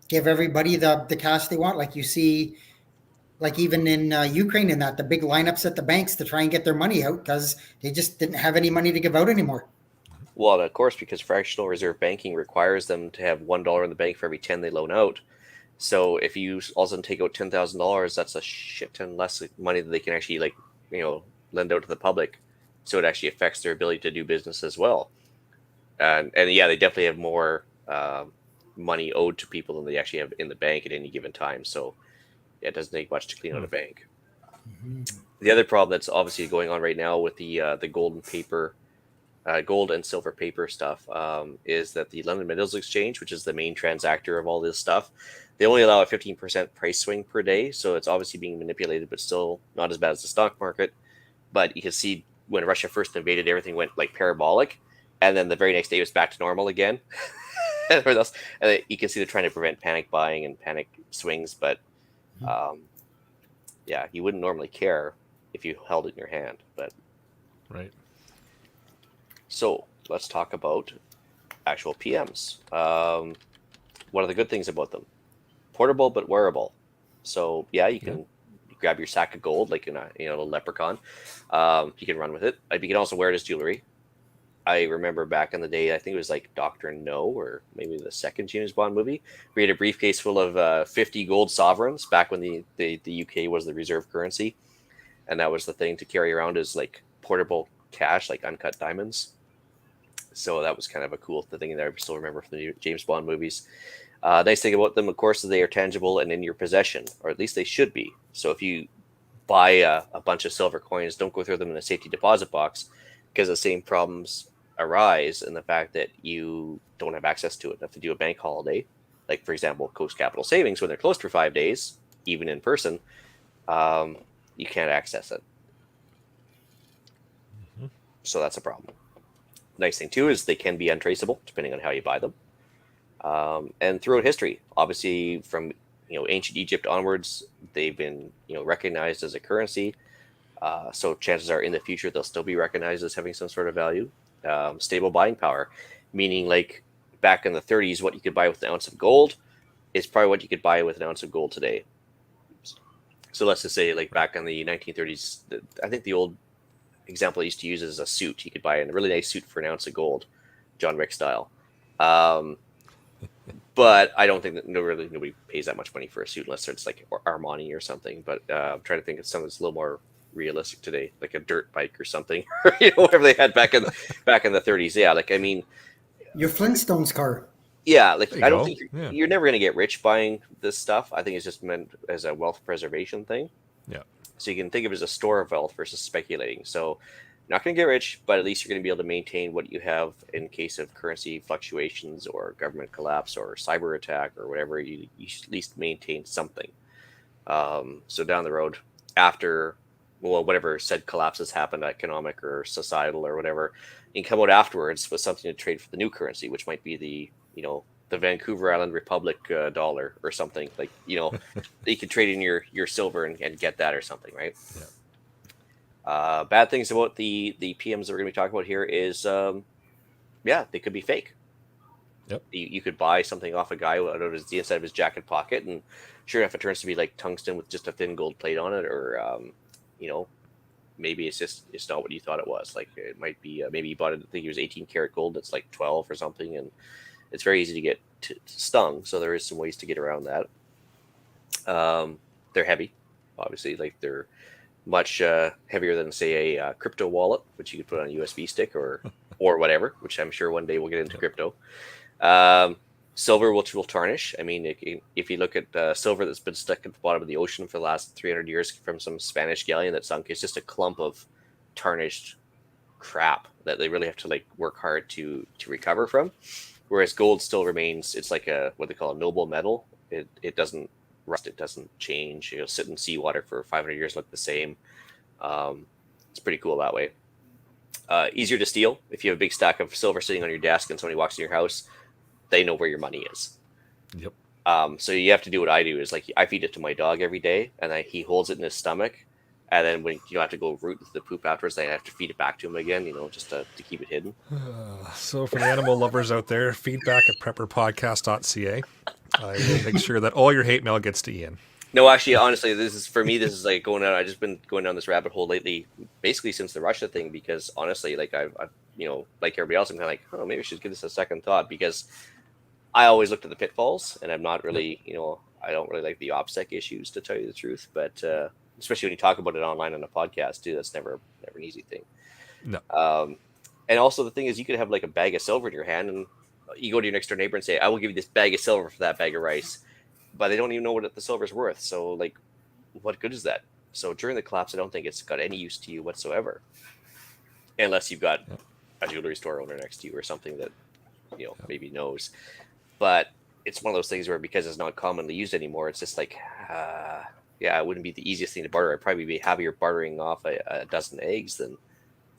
give everybody the cash they want. Like you see, like even in Ukraine, in that the big lineups at the banks to try and get their money out because they just didn't have any money to give out anymore. Well, of course, because fractional reserve banking requires them to have $1 in the bank for every 10 they loan out. So if you all of a sudden take out $10,000, that's a shit ton less money that they can actually lend out to the public. So it actually affects their ability to do business as well. And yeah, they definitely have more money owed to people than they actually have in the bank at any given time. So yeah, it doesn't take much to clean out a bank. Mm-hmm. The other problem that's obviously going on right now with the gold and silver paper stuff is that the London Metals Exchange, which is the main transactor of all this stuff, they only allow a 15% price swing per day. So it's obviously being manipulated, but still not as bad as the stock market. But you can see when Russia first invaded, everything went like parabolic. And then the very next day it was back to normal again. And you can see they're trying to prevent panic buying and panic swings. But yeah, you wouldn't normally care if you held it in your hand. But right. So let's talk about actual PMs. What are the good things about them? Portable but wearable. So yeah, you can grab your sack of gold like in a little leprechaun. You can run with it. You can also wear it as jewelry. I remember back in the day, I think it was like Dr. No, or maybe the second James Bond movie. We had a briefcase full of 50 gold sovereigns back when the UK was the reserve currency, and that was the thing to carry around as like portable cash, like uncut diamonds. So that was kind of a cool thing that I still remember from the James Bond movies. Nice thing about them, of course, is they are tangible and in your possession, or at least they should be. So if you buy a bunch of silver coins, don't go through them in a safety deposit box, because the same problems arise in the fact that you don't have access to it. You have to do a bank holiday, like for example, Coast Capital Savings, when they're closed for 5 days, even in person, you can't access it. Mm-hmm. So that's a problem. Nice thing too is they can be untraceable depending on how you buy them. And throughout history, obviously from ancient Egypt onwards, they've been recognized as a currency. So chances are in the future they'll still be recognized as having some sort of value. Stable buying power, meaning like back in the 30s, what you could buy with an ounce of gold is probably what you could buy with an ounce of gold today. So let's just say like back in the 1930s, I think the old example I used to use is a suit. You could buy a really nice suit for an ounce of gold, John Wick style. But I don't think that nobody pays that much money for a suit unless it's like Armani or something. But I'm trying to think of something that's a little more realistic today, like a dirt bike or something, whatever they had back in the 30s. Yeah, like I mean, your Flintstones car. Yeah, like I don't think you're never going to get rich buying this stuff. I think it's just meant as a wealth preservation thing. Yeah. So you can think of it as a store of wealth versus speculating. So you're not going to get rich, but at least you're going to be able to maintain what you have in case of currency fluctuations or government collapse or cyber attack or whatever. You should at least maintain something. So down the road, after whatever said collapses happened, economic or societal or whatever, you can come out afterwards with something to trade for the new currency, which might be the Vancouver Island Republic dollar or something, like you could trade in your silver and get that or something, right? Yeah. Bad things about the PMs that we're going to be talking about here is they could be fake. Yep. You could buy something off a guy out of the inside of his jacket pocket, and sure enough, it turns to be like tungsten with just a thin gold plate on it, or maybe it's not what you thought it was. Like it might be maybe you bought it. I think it was 18 karat gold. That's like 12 or something, and it's very easy to get stung. So there is some ways to get around that. They're heavy, obviously. Like they're much heavier than say a crypto wallet, which you could put on a USB stick or whatever. Which I'm sure one day we'll get into crypto. Silver, which will tarnish. I mean, if you look at silver that's been stuck at the bottom of the ocean for the last 300 years from some Spanish galleon that sunk, it's just a clump of tarnished crap that they really have to like work hard to recover from. Whereas gold still remains, it's like what they call a noble metal. It doesn't rust, it doesn't change. It'll sit in seawater for 500 years, look the same. It's pretty cool that way. Easier to steal. If you have a big stack of silver sitting on your desk and somebody walks in your house, they know where your money is. Yep. So you have to do what I do is like I feed it to my dog every day, and he holds it in his stomach, and then when you have to go root the poop afterwards, I have to feed it back to him again, just to keep it hidden. So for the animal lovers out there, feedback at prepperpodcast.ca. I will make sure that all your hate mail gets to Ian. No, actually, honestly, this is like going out. I've just been going down this rabbit hole lately, basically since the Russia thing. Because honestly, like I've like everybody else, I'm kind of like, oh, maybe I should give this a second thought because I always looked at the pitfalls, and I'm not really, I don't really like the OPSEC issues to tell you the truth. But especially when you talk about it online on a podcast too, that's never an easy thing. No. And also the thing is, you could have like a bag of silver in your hand, and you go to your next door neighbor and say, "I will give you this bag of silver for that bag of rice," but they don't even know what the silver's worth. So like, what good is that? So during the collapse, I don't think it's got any use to you whatsoever, unless you've got a jewelry store owner next to you or something that maybe knows. But it's one of those things where because it's not commonly used anymore, it's just like, it wouldn't be the easiest thing to barter. I'd probably be happier bartering off a dozen eggs than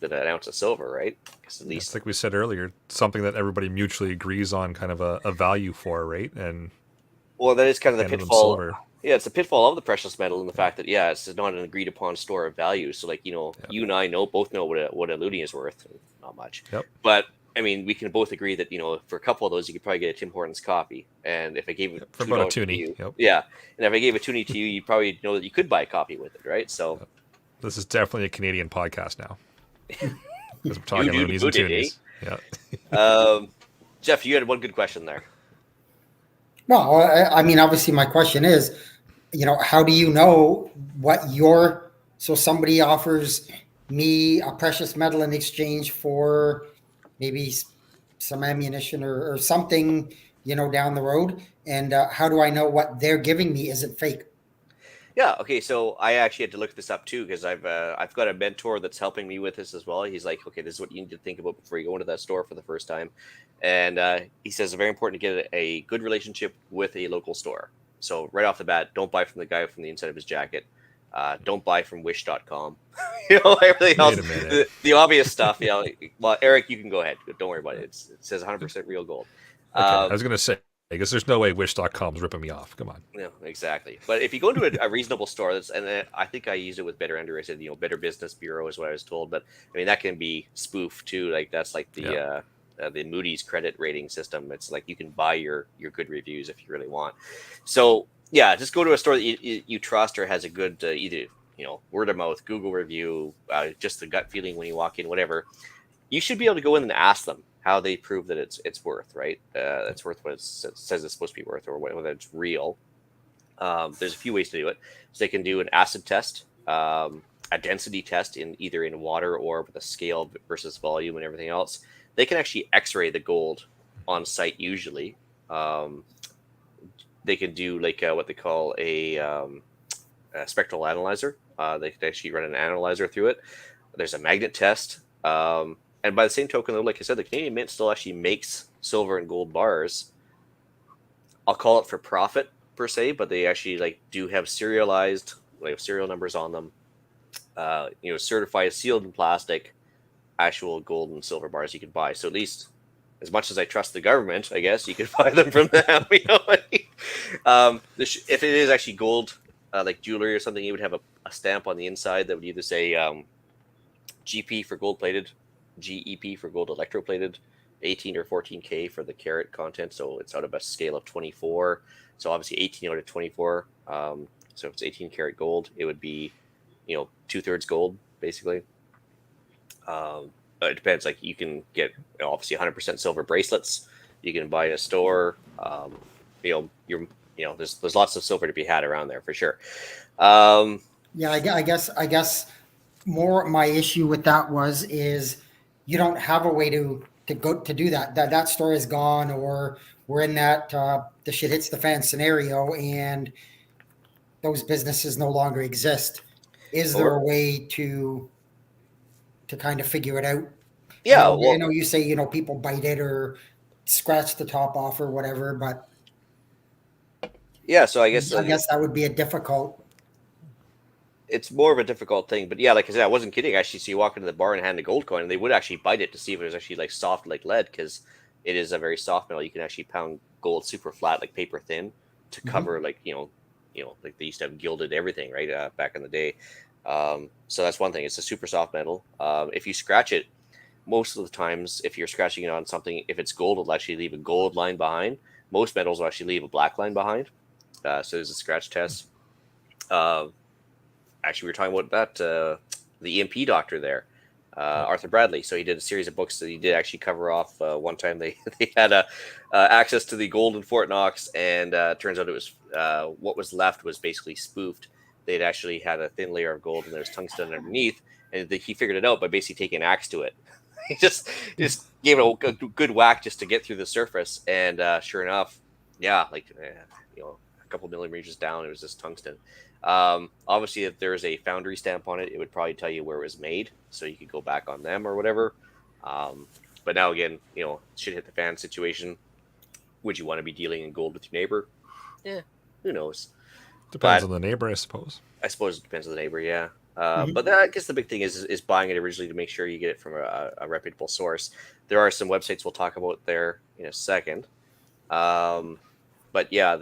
an ounce of silver, right? Because at least, it's like we said earlier, something that everybody mutually agrees on, kind of a value for, right? And well, that is kind of the handle them pitfall. silver. Yeah, it's the pitfall of the precious metal, and the fact that it's not an agreed upon store of value. So like you and I both know what a loonie is worth, not much. Yep. But I mean, we can both agree that for a couple of those, you could probably get a Tim Hortons coffee. And if I gave it for about a $2 to toonie, you, and if I gave a toonie to you, you probably know that you could buy a coffee with it, right? So this is definitely a Canadian podcast now. Because we're talking You loonies and booted, eh? toonies. Yeah. Jeff, you had one good question there. Well, I mean, obviously, my question is, how do you know what so somebody offers me a precious metal in exchange for maybe some ammunition or something, down the road. And how do I know what they're giving me isn't fake? Yeah. Okay. So I actually had to look this up too because I've got a mentor that's helping me with this as well. He's like, okay, this is what you need to think about before you go into that store for the first time, and he says it's very important to get a good relationship with a local store. So right off the bat, don't buy from the guy from the inside of his jacket. Don't buy from Wish.com. Everything else, the obvious stuff. Well, Eric, you can go ahead. Don't worry about it. It says 100% real gold. Okay, I was going to say, I guess there's no way Wish.com's ripping me off. Come on. No, exactly. But if you go into a reasonable store, I think I used it with Better Ender. I said, Better Business Bureau is what I was told. But I mean, that can be spoofed too. Like that's like the Moody's credit rating system. It's like you can buy your good reviews if you really want. So yeah, just go to a store that you trust or has a good either word of mouth, Google review, just the gut feeling when you walk in, whatever. You should be able to go in and ask them how they prove that it's worth, right? It's worth what it says it's supposed to be worth, or whether it's real. There's a few ways to do it. So they can do an acid test, a density test either in water or with a scale versus volume and everything else. They can actually X-ray the gold on site usually. They can do like what they call a spectral analyzer. They can actually run an analyzer through it. There's a magnet test. And by the same token, though, like I said, the Canadian Mint still actually makes silver and gold bars. I'll call it for profit per se, but they actually do have serialized, serial numbers on them. Certified, sealed in plastic, actual gold and silver bars you can buy. So at least, as much as I trust the government, I guess you could buy them from them. If it is actually gold, like jewelry or something, you would have a stamp on the inside that would either say GP for gold plated, GEP for gold electroplated, 18 or 14K for the carat content. So it's out of a scale of 24. So obviously 18 out of 24. So if it's 18 karat gold, it would be, 2/3 gold basically. It depends. Like you can get obviously 100% silver bracelets. You can buy in a store. There's lots of silver to be had around there for sure. Yeah, I guess more my issue with that is you don't have a way to go to do that. That store is gone, or we're in that the shit hits the fan scenario, and those businesses no longer exist. Is there a way to kind of figure it out? Yeah, I know you say people bite it or scratch the top off or whatever, but yeah. So I guess that would be a difficult. It's more of a difficult thing, but yeah, like I said, I wasn't kidding actually. So you walk into the bar and hand a gold coin, and they would actually bite it to see if it was actually soft like lead, because it is a very soft metal. You can actually pound gold super flat, like paper thin, to cover like they used to have gilded everything, right? Back in the day. So that's one thing. It's a super soft metal. If you scratch it, most of the times, if you're scratching it on something, if it's gold, it'll actually leave a gold line behind. most metals will actually leave a black line behind. So there's a scratch test. Actually, we were talking about that, the EMP doctor there, Arthur Bradley. So he did a series of books that he did actually cover off. One time they had access to the gold in Fort Knox, and turns out it was what was left was basically spoofed. They'd actually had a thin layer of gold and there was tungsten underneath, and he figured it out by basically taking an axe to it. He just gave it a good whack just to get through the surface, and sure enough, yeah, a couple millimeters down, it was just tungsten. Obviously, if there's a foundry stamp on it, it would probably tell you where it was made, so you could go back on them or whatever. But now again, shit hit the fan situation. Would you want to be dealing in gold with your neighbor? Yeah, who knows? Depends on the neighbor, I suppose. I suppose it depends on the neighbor, yeah. But I guess the big thing is buying it originally to make sure you get it from a reputable source. There are some websites we'll talk about there in a second. But yeah,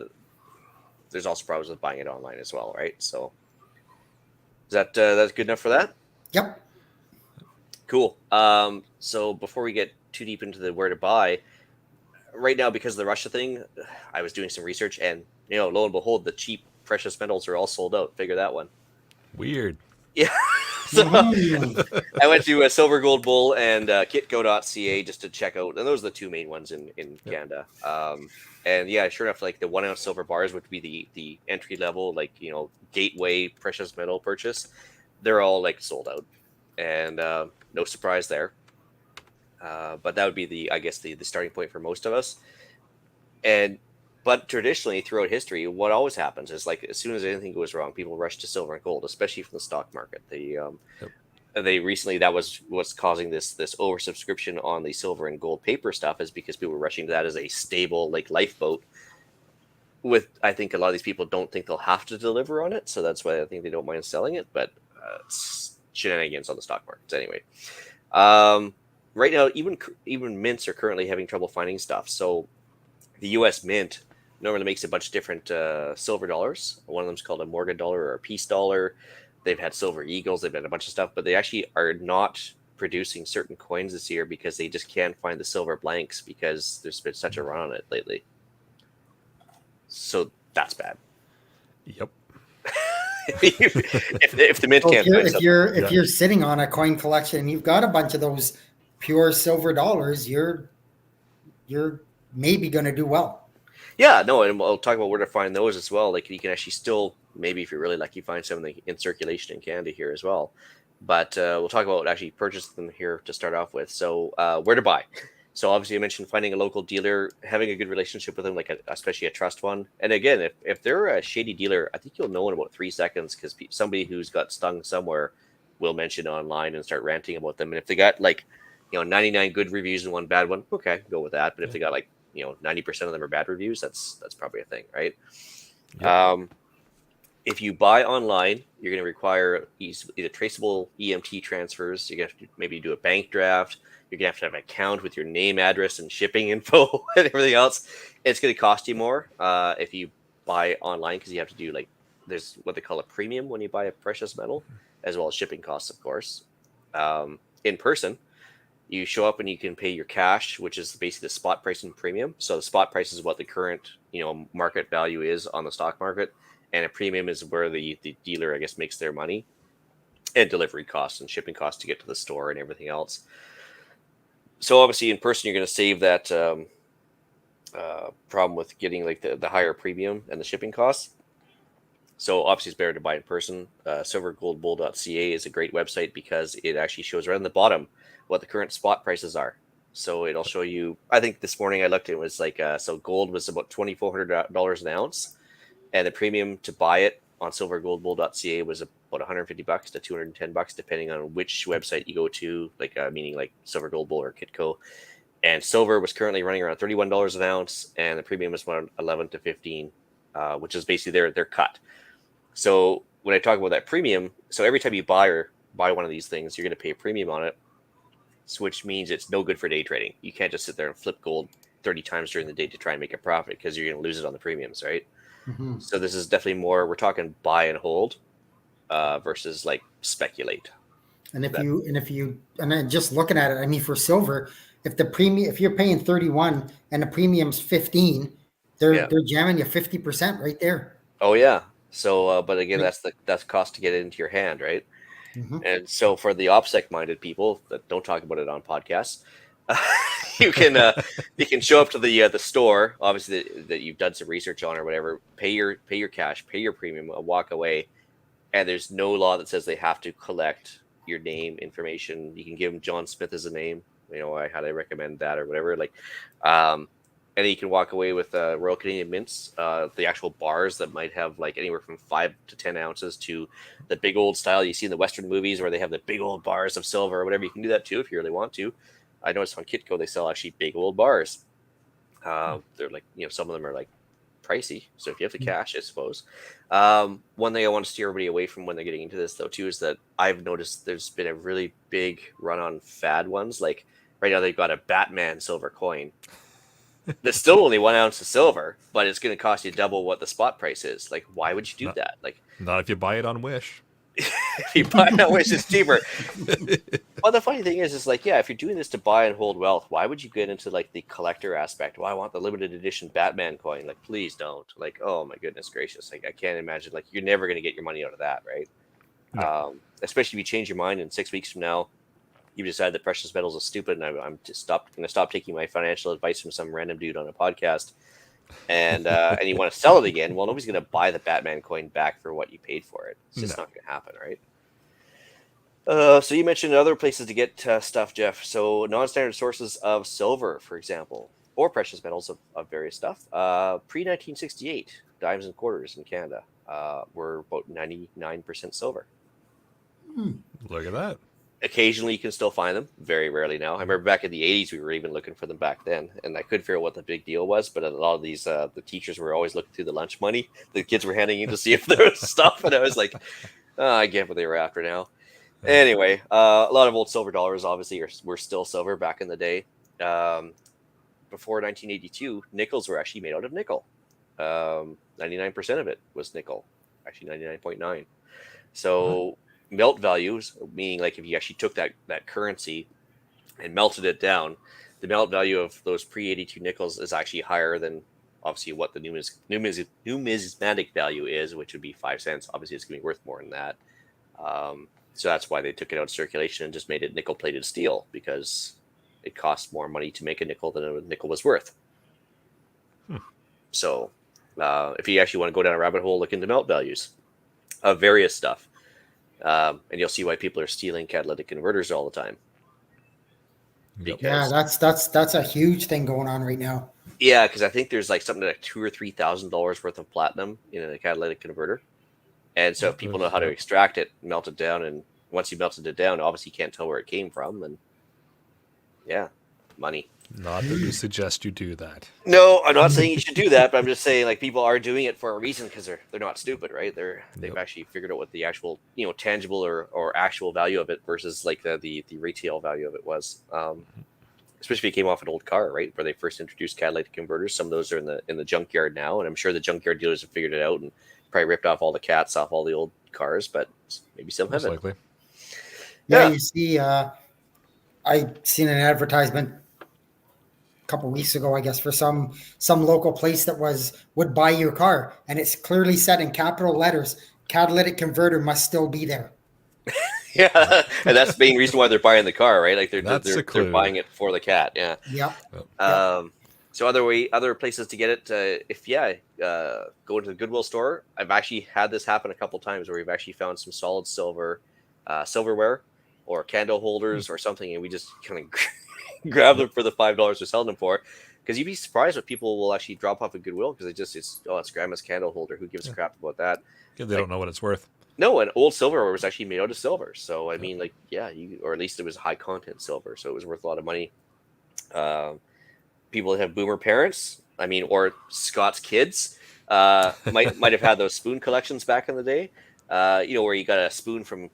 there's also problems with buying it online as well, right? So is that's good enough for that? Yep. Cool. So before we get too deep into the where to buy, right now, because of the Russia thing, I was doing some research, and lo and behold, the cheap precious metals are all sold out. Figure that one. Weird. Yeah. So I went to Silver Gold Bull and kitco.ca just to check out, and those are the two main ones in Canada. And yeah, sure enough, like the 1 ounce silver bars would be the entry level, gateway precious metal purchase. They're all sold out, and no surprise there. But that would be the starting point for most of us. But traditionally, throughout history, what always happens is as soon as anything goes wrong, people rush to silver and gold, especially from the stock market. They recently, that was what's causing this oversubscription on the silver and gold paper stuff, is because people were rushing to that as a stable lifeboat. I think a lot of these people don't think they'll have to deliver on it, so that's why I think they don't mind selling it. But it's shenanigans on the stock markets anyway. Right now, even mints are currently having trouble finding stuff. So the U.S. Mint normally makes a bunch of different silver dollars. One of them is called a Morgan dollar or a peace dollar. They've had silver eagles. They've had a bunch of stuff, but they actually are not producing certain coins this year because they just can't find the silver blanks because there's been such a run on it lately. So that's bad. Yep. if the mint can't find if you're sitting on a coin collection and you've got a bunch of those pure silver dollars, you're maybe going to do well. Yeah, no, and we'll talk about where to find those as well. You can actually still, maybe if you're really lucky, find something in circulation in Canada here as well. But we'll talk about actually purchasing them here to start off with. So where to buy. So obviously I mentioned finding a local dealer, having a good relationship with them, especially a trust one. And again, if they're a shady dealer, I think you'll know in about 3 seconds, because somebody who's got stung somewhere will mention online and start ranting about them. And if they got 99 good reviews and 1 bad one, okay, go with that. But if they got 90% of them are bad reviews, that's probably a thing, right? Yep. If you buy online, you're going to require either traceable EMT transfers. You're going to have to maybe do a bank draft. You're going to have an account with your name, address, and shipping info and everything else. It's going to cost you more if you buy online, because you have to do there's what they call a premium when you buy a precious metal, as well as shipping costs, of course. In person, you show up and you can pay your cash, which is basically the spot price and premium. So the spot price is what the current market value is on the stock market, and a premium is where the dealer, I guess, makes their money, and delivery costs and shipping costs to get to the store and everything else. So obviously in person, you're going to save that problem with getting the higher premium and the shipping costs. So obviously it's better to buy in person. Silvergoldbull.ca is a great website because it actually shows right on the bottom what the current spot prices are. So it'll show you, I think this morning I looked, it was so gold was about $2,400 an ounce, and the premium to buy it on silvergoldbull.ca was about $150 to $210, depending on which website you go to, meaning Silver Gold Bull or Kitco. And silver was currently running around $31 an ounce, and the premium was around 11 to 15, which is basically their cut. So when I talk about that premium, so every time you buy one of these things, you're going to pay a premium on it, which means it's no good for day trading. You can't just sit there and flip gold 30 times during the day to try and make a profit, because you're going to lose it on the premiums, right? Mm-hmm. So this is definitely more, we're talking buy and hold versus speculate. And then just looking at it, I mean, for silver, if you're paying 31 and the premium's 15, they're jamming you 50% right there. Oh yeah. So, but again, that's cost to get it into your hand, right? Mhm. And so for the OPSEC-minded people that don't talk about it on podcasts, you can show up to the store, obviously that you've done some research on or whatever, pay your cash, pay your premium, walk away, and there's no law that says they have to collect your name information. You can give them John Smith as a name. I highly recommend that or whatever. And you can walk away with Royal Canadian Mints, the actual bars that might have like anywhere from 5 to 10 ounces to the big old style you see in the Western movies where they have the big old bars of silver or whatever. You can do that too if you really want to. I noticed on Kitco they sell actually big old bars. They're like, some of them are like pricey. So if you have the cash, I suppose. One thing I want to steer everybody away from when they're getting into this though too is that I've noticed there's been a really big run on fad ones. Like right now they've got a Batman silver coin. There's still only 1 ounce of silver, but it's going to cost you double what the spot price is. Like, why would you do that? Like, not if you buy it on Wish. If you buy it on Wish, it's cheaper. Well, the funny thing is like, yeah, if you're doing this to buy and hold wealth, why would you get into like the collector aspect? Well, I want the limited edition Batman coin. Like, please don't. Like, oh my goodness gracious! Like, I can't imagine. Like, you're never going to get your money out of that, right? No. Especially if you change your mind in 6 weeks from now. You decide that precious metals are stupid, and I'm just going to stop taking my financial advice from some random dude on a podcast, and you want to sell it again. Well, nobody's going to buy the Batman coin back for what you paid for it. It's just not going to happen, right? So you mentioned other places to get stuff, Jeff. So non-standard sources of silver, for example, or precious metals of various stuff. Pre-1968, dimes and quarters in Canada were about 99% silver. Look at that. Occasionally you can still find them, very rarely now. I remember back in the 80s we were even looking for them back then, and I couldn't figure out what the big deal was, but a lot of these the teachers were always looking through the lunch money the kids were handing in to see if there was stuff, and I was like, I get what they were after now. Anyway, a lot of old silver dollars obviously were still silver back in the day. Before 1982, nickels were actually made out of nickel. 99% of it was nickel, actually 99.9. So melt values, meaning like if you actually took that currency and melted it down, the melt value of those pre-82 nickels is actually higher than obviously what the numismatic value is, which would be 5 cents. Obviously, it's going to be worth more than that. So that's why they took it out of circulation and just made it nickel-plated steel, because it costs more money to make a nickel than a nickel was worth. So if you actually want to go down a rabbit hole, look into melt values of various stuff. And you'll see why people are stealing catalytic converters all the time. Yeah, that's a huge thing going on right now. Yeah, because I think there's like something like $2,000 or $3,000 worth of platinum in a catalytic converter, and so if people know how to extract it, melt it down, and once you melted it down, obviously you can't tell where it came from, and yeah, money. Not that we suggest you do that. No, I'm not saying you should do that, but I'm just saying like people are doing it for a reason, because they're not stupid, right? They've actually figured out what the actual tangible or actual value of it versus like the retail value of it was. Especially if you came off an old car, right, where they first introduced catalytic converters. Some of those are in the junkyard now, and I'm sure the junkyard dealers have figured it out and probably ripped off all the cats off all the old cars, but maybe some haven't. Likely. Yeah, you see, I seen an advertisement couple weeks ago, I guess, for some local place that would buy your car, and it's clearly said in capital letters, catalytic converter must still be there. Yeah, and that's the main reason why they're buying the car, right? Like they're buying it for the cat. Yeah. Yep. So other places to get it, go into the Goodwill store. I've actually had this happen a couple times where we've actually found some solid silver silverware or candle holders or something, and we just kind of grab them for the $5 we're selling them for. Because you'd be surprised what people will actually drop off at Goodwill, because it's grandma's candle holder. Who gives a crap about that? Yeah, they don't know what it's worth. No, and old silverware was actually made out of silver. So, I mean, like, yeah, or at least it was high content silver. So it was worth a lot of money. People that have boomer parents, or Scott's kids, might have had those spoon collections back in the day. Where you got a spoon from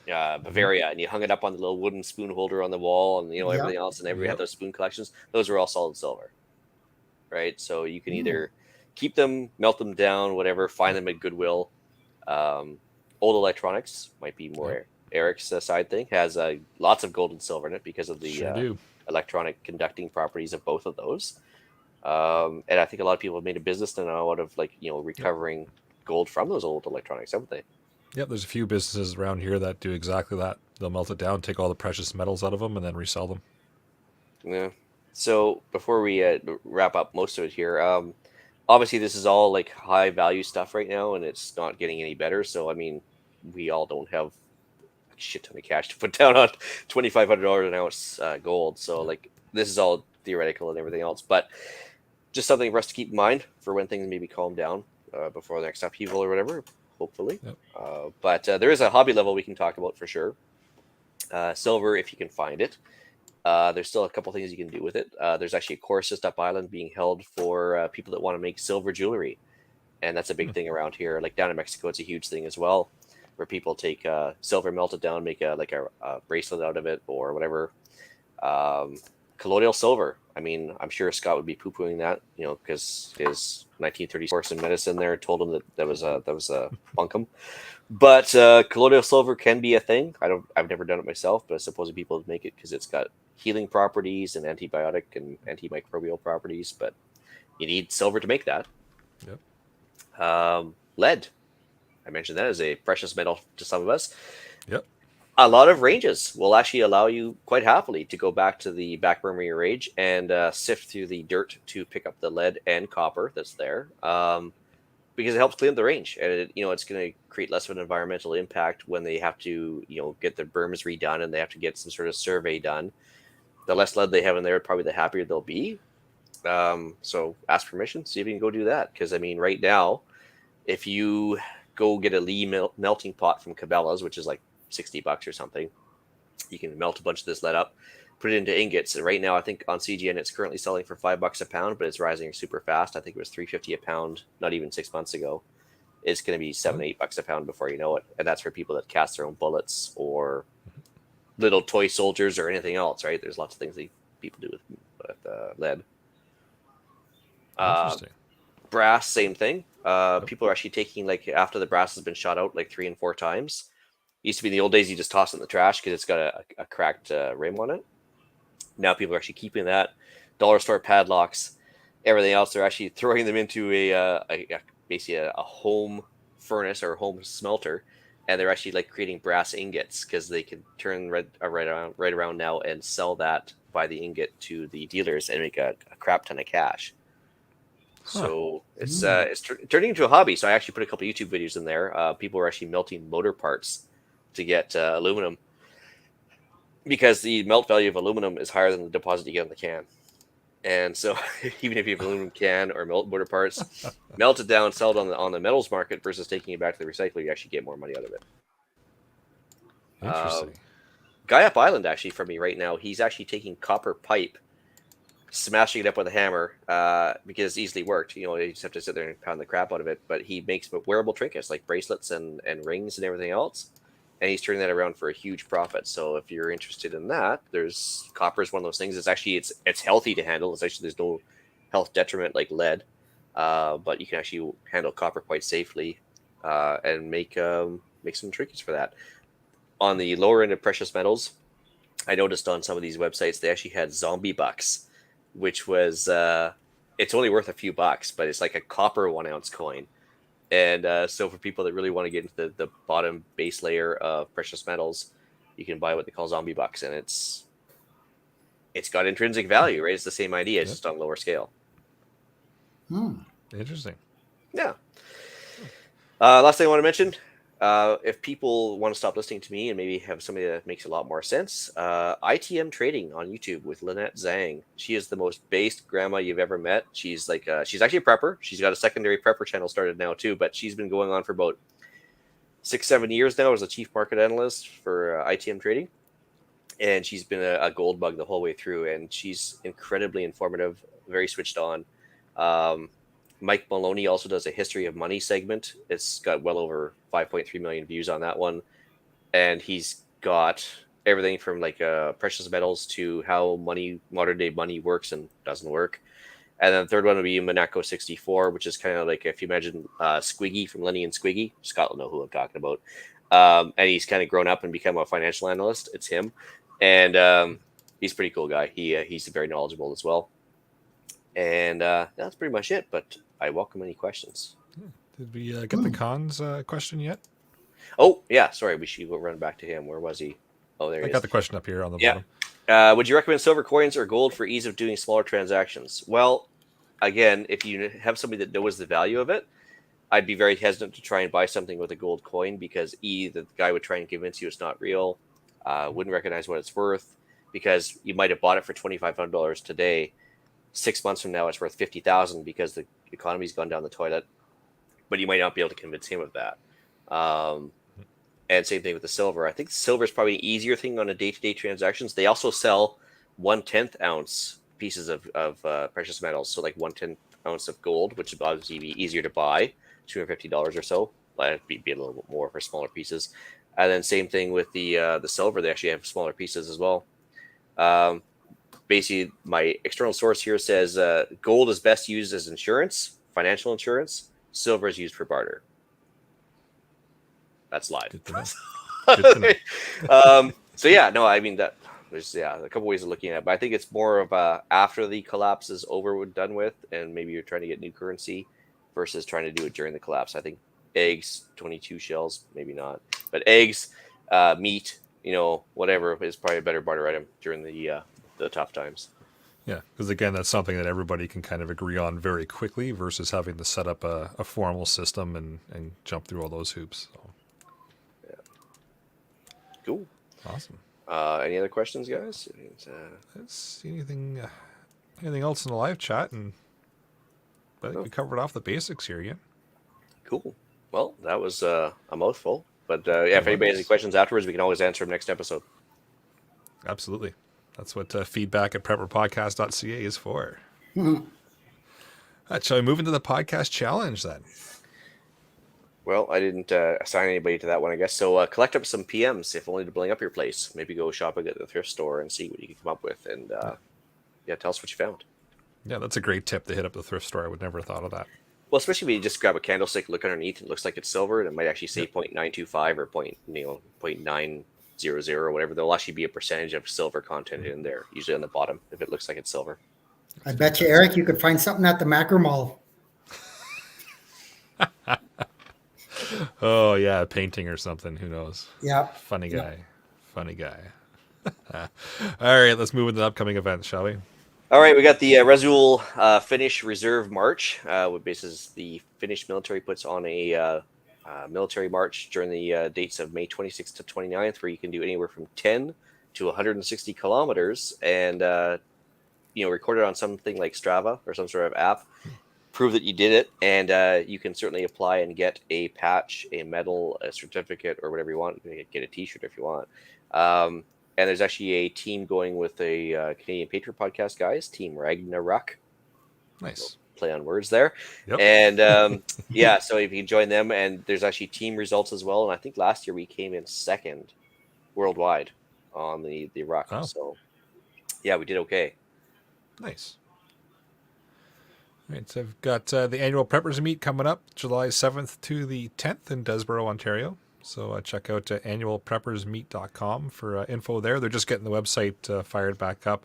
Bavaria and you hung it up on the little wooden spoon holder on the wall, and everything else, and everybody had those spoon collections. Those were all solid silver, right? So you can either keep them, melt them down, whatever, find them at Goodwill. Old electronics might be more Eric's side thing, has lots of gold and silver in it because of the electronic conducting properties of both of those. And I think a lot of people have made a business now out of recovering gold from those old electronics, haven't they? Yep, there's a few businesses around here that do exactly that. They'll melt it down, take all the precious metals out of them, and then resell them. Yeah. So before we wrap up most of it here, obviously this is all like high value stuff right now, and it's not getting any better. So I mean, we all don't have a shit ton of cash to put down on $2,500 an ounce gold. So like this is all theoretical and everything else, but just something for us to keep in mind for when things maybe calm down before the next upheaval or whatever. Hopefully, Yep. But there is a hobby level we can talk about for sure. Silver, if you can find it. There's still a couple things you can do with it. There's actually a course just up island being held for people that want to make silver jewelry, and that's a big thing around here. Like down in Mexico, it's a huge thing as well, where people take silver, melt it down, make a bracelet out of it or whatever. Colonial Silver. I mean, I'm sure Scott would be poo-pooing that, because his 1930s course in medicine there told him that was a bunkum. But Colonial Silver can be a thing. I've never done it myself, but I suppose people make it because it's got healing properties and antibiotic and antimicrobial properties. But you need silver to make that. Yep. Lead. I mentioned that as a precious metal to some of us. Yep. A lot of ranges will actually allow you quite happily to go back to the back burner of your range and sift through the dirt to pick up the lead and copper that's there, because it helps clean up the range, and it's going to create less of an environmental impact when they have to get the berms redone and they have to get some sort of survey done. The less lead they have in there, probably the happier they'll be. So ask permission, see if you can go do that, because I mean, right now, if you go get a Lee melting pot from Cabela's, which is like $60 or something, you can melt a bunch of this lead up, put it into ingots, and right now I think on CGN it's currently selling for $5 a pound, but it's rising super fast. I think it was $3.50 a pound not even 6 months ago. It's going to be $7-8 a pound before you know it, and that's for people that cast their own bullets or little toy soldiers or anything else, right? There's lots of things that people do with lead. Interesting. Brass, same thing. People are actually taking, like, after the brass has been shot out like 3 and 4 times. Used to be in the old days, you just toss it in the trash because it's got a cracked rim on it. Now people are actually keeping that. Dollar store padlocks, everything else, they're actually throwing them into basically a home furnace or home smelter, and they're actually like creating brass ingots because they can turn right around now and sell that by the ingot to the dealers and make a crap ton of cash. So it's turning into a hobby. So I actually put a couple YouTube videos in there. People are actually melting motor parts to get aluminum, because the melt value of aluminum is higher than the deposit you get in the can. And so even if you have an aluminum can or motor parts, melt it down, sell it on the metals market versus taking it back to the recycler, you actually get more money out of it. Interesting. Guy up island, actually, for me right now, he's actually taking copper pipe, smashing it up with a hammer, because it's easily worked. You just have to sit there and pound the crap out of it. But he makes wearable trinkets like bracelets and rings and everything else. And he's turning that around for a huge profit. So if you're interested in that, there's copper is one of those things. It's actually it's healthy to handle. It's actually, there's no health detriment like lead, but you can actually handle copper quite safely, and make some trinkets for that. On the lower end of precious metals, I noticed on some of these websites they actually had zombie bucks, which was it's only worth a few bucks, but it's like a copper 1 ounce coin. And so for people that really want to get into the bottom base layer of precious metals, you can buy what they call zombie bucks, and it's got intrinsic value, right? It's the same idea, it's just on a lower scale. Interesting. Yeah. Last thing I want to mention, if people want to stop listening to me and maybe have somebody that makes a lot more sense, ITM Trading on YouTube with Lynette Zhang. She is the most based grandma you've ever met. She's like she's actually a prepper. She's got a secondary prepper channel started now too, but she's been going on for about 6-7 years now as a chief market analyst for ITM Trading, and she's been a gold bug the whole way through, and she's incredibly informative, very switched on. Mike Maloney also does a history of money segment. It's got well over 5.3 million views on that one. And he's got everything from like precious metals to how modern day money works and doesn't work. And then the third one would be Monaco 64, which is kind of like, if you imagine Squiggy from Lenny and Squiggy, Scott will know who I'm talking about. And he's kind of grown up and become a financial analyst. It's him. And he's a pretty cool guy. He's very knowledgeable as well. And that's pretty much it. But I welcome any questions. Did we get the cons question yet? Oh, yeah. Sorry, we should go run back to him. Where was he? Oh, there I he got is. the question up here on the Yeah. bottom. Would you recommend silver coins or gold for ease of doing smaller transactions? Well, again, if you have somebody that knows the value of it, I'd be very hesitant to try and buy something with a gold coin because the guy would try and convince you it's not real, wouldn't recognize what it's worth, because you might have bought it for $2,500 today. 6 months from now, it's worth 50,000 because the economy's gone down the toilet. But you might not be able to convince him of that. And same thing with the silver. I think silver is probably an easier thing on a day-to-day transactions. They also sell 1/10 ounce pieces of precious metals, so like 1/10 ounce of gold, which would obviously be easier to buy, $250 or so. But it'd be a little bit more for smaller pieces. And then same thing with the silver. They actually have smaller pieces as well. Basically, my external source here says gold is best used as insurance, financial insurance. Silver is used for barter. That's live. Good to know. Good to know. So yeah, no, I mean that there's a couple ways of looking at it, but I think it's more of after the collapse is over, we're done with, and maybe you're trying to get new currency versus trying to do it during the collapse. I think eggs, 22 shells, maybe not, but eggs, meat, whatever is probably a better barter item during the tough times. Yeah, because again, that's something that everybody can kind of agree on very quickly versus having to set up a formal system and jump through all those hoops. So. Cool. Awesome. Any other questions, guys? Let's see anything else in the live chat, and I think we covered off the basics here. Yeah. Cool. Well, that was a mouthful, but if anybody has any questions afterwards, we can always answer them next episode. Absolutely. That's what feedback at prepperpodcast.ca is for. Shall we move into the podcast challenge then? Well, I didn't assign anybody to that one, I guess. So collect up some PMs, if only to bling up your place. Maybe go shopping at the thrift store and see what you can come up with. And tell us what you found. Yeah, that's a great tip to hit up the thrift store. I would never have thought of that. Well, especially when you just grab a candlestick, look underneath, and it looks like it's silver, and it might actually say 0.925 or 0.900 or whatever. There'll actually be a percentage of silver content in there, usually on the bottom, if it looks like it's silver. I bet you, Eric, you could find something at the Macro Mall. Oh, yeah, a painting or something. Who knows? Yeah. Funny guy. Funny guy. All right, let's move into the upcoming events, shall we? All right, we got the Reputable Finnish Reserve March, which is the Finnish military puts on a military march during the dates of May 26th to 29th, where you can do anywhere from 10 to 160 kilometers and, record it on something like Strava or some sort of app, prove that you did it, and you can certainly apply and get a patch, a medal, a certificate, or whatever you want. You can get a t-shirt if you want. And there's actually a team going with a Canadian Petro podcast guys, Team Ragnarok. Nice. Play on words there. Yep. And so if you can join them, and there's actually team results as well. And I think last year we came in second worldwide on the rock. Oh. So yeah, we did okay. Nice. All right, so I've got the annual Preppers Meet coming up July 7th to the 10th in Desborough, Ontario. So check out annualpreppersmeet.com for info there. They're just getting the website fired back up.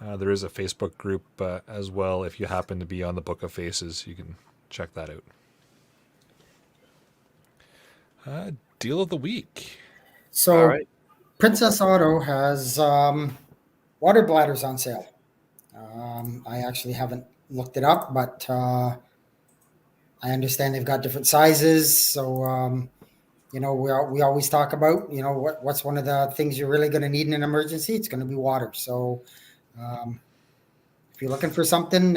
There is a Facebook group as well. If you happen to be on the Book of Faces, you can check that out. Deal of the week. So All right. Princess Auto has water bladders on sale. I actually haven't looked it up, but I understand they've got different sizes. So, we always talk about, what's one of the things you're really going to need in an emergency? It's going to be water. So if you're looking for something,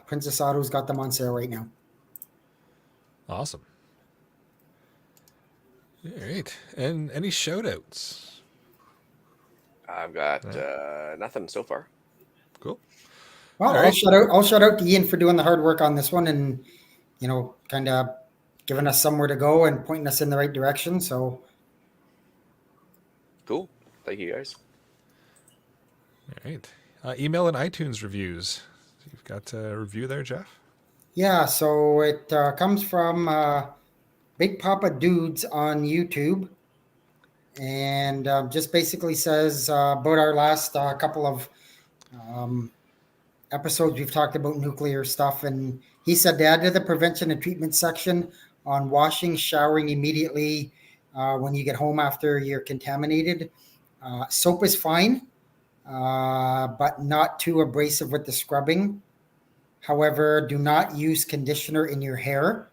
Princess Auto's got them on sale right now. Awesome. All right. And any shout-outs? I've got nothing so far. Cool. Well, All right. I'll shout out to Ian for doing the hard work on this one and, kind of giving us somewhere to go and pointing us in the right direction. So Cool. Thank you, guys. All right. Email and iTunes reviews. You've got a review there, Jeff? yeah, so it comes from Big Papa Dudes on YouTube, and just basically says about our last couple of episodes, we've talked about nuclear stuff, and he said to add to the prevention and treatment section on washing, showering immediately when you get home after you're contaminated. Soap is fine, but not too abrasive with the scrubbing. However, do not use conditioner in your hair.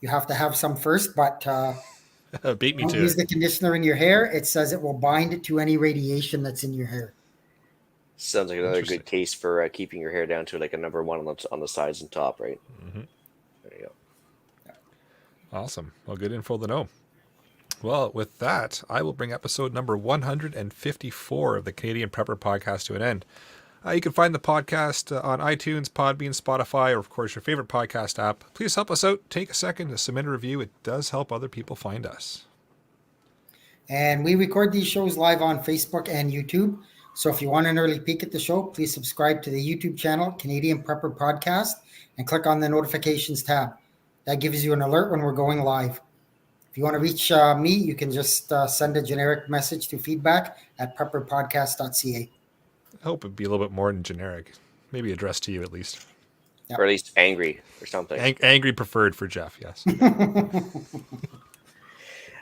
You have to have some first, but Beat me don't to use it. the conditioner in your hair. It says it will bind to any radiation that's in your hair. Sounds like another Interesting. good case for keeping your hair down to like a number one on the sides and top, right? Mm-hmm. There you go. Awesome. Well, good info to know. Well, with that, I will bring episode number 154 of the Canadian Prepper Podcast to an end. You can find the podcast on iTunes, Podbean, Spotify, or of course your favorite podcast app. Please help us out. Take a second to submit a review. It does help other people find us. And we record these shows live on Facebook and YouTube. So if you want an early peek at the show, please subscribe to the YouTube channel, Canadian Prepper Podcast, and click on the notifications tab. That gives you an alert when we're going live. If you want to reach me, you can just send a generic message to feedback@prepperpodcast.ca. I hope it'd be a little bit more than generic. Maybe addressed to you at least. Yep. Or at least angry or something. Angry preferred for Jeff, yes.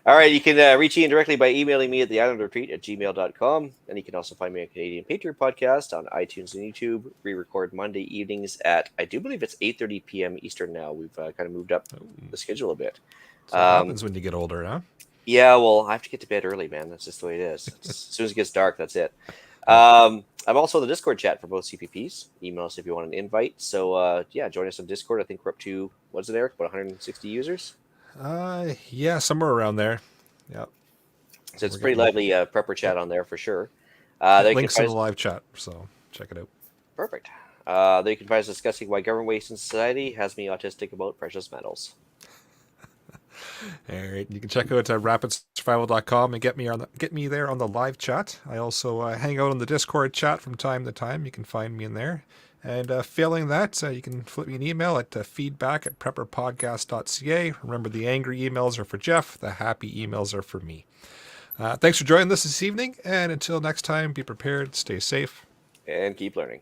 All right, you can reach Ian directly by emailing me at theislandretreat@gmail.com. And you can also find me on Canadian Patriot Podcast on iTunes and YouTube. We record Monday evenings at, I do believe it's 8:30 p.m. Eastern now. We've kind of moved up the schedule a bit. So what happens when you get older, huh? Yeah, well, I have to get to bed early, man. That's just the way it is. As soon as it gets dark, that's it. I'm also in the Discord chat for both CPPs. Email us if you want an invite. So, yeah, join us on Discord. I think we're up to, what's it, Eric? About 160 users? Yeah, somewhere around there. Yep. So it's We're pretty getting- lively prepper chat on there for sure. Links in the live chat, so check it out. Perfect. There you can find us discussing why government waste in society has me autistic about precious metals. All right, you can check out rapidsurvival.com and get me there on the live chat. I also hang out on the Discord chat from time to time. You can find me in there. And failing that, you can flip me an email at feedback@prepperpodcast.ca. Remember, the angry emails are for Jeff. The happy emails are for me. Thanks for joining us this evening. And until next time, be prepared, stay safe. And keep learning.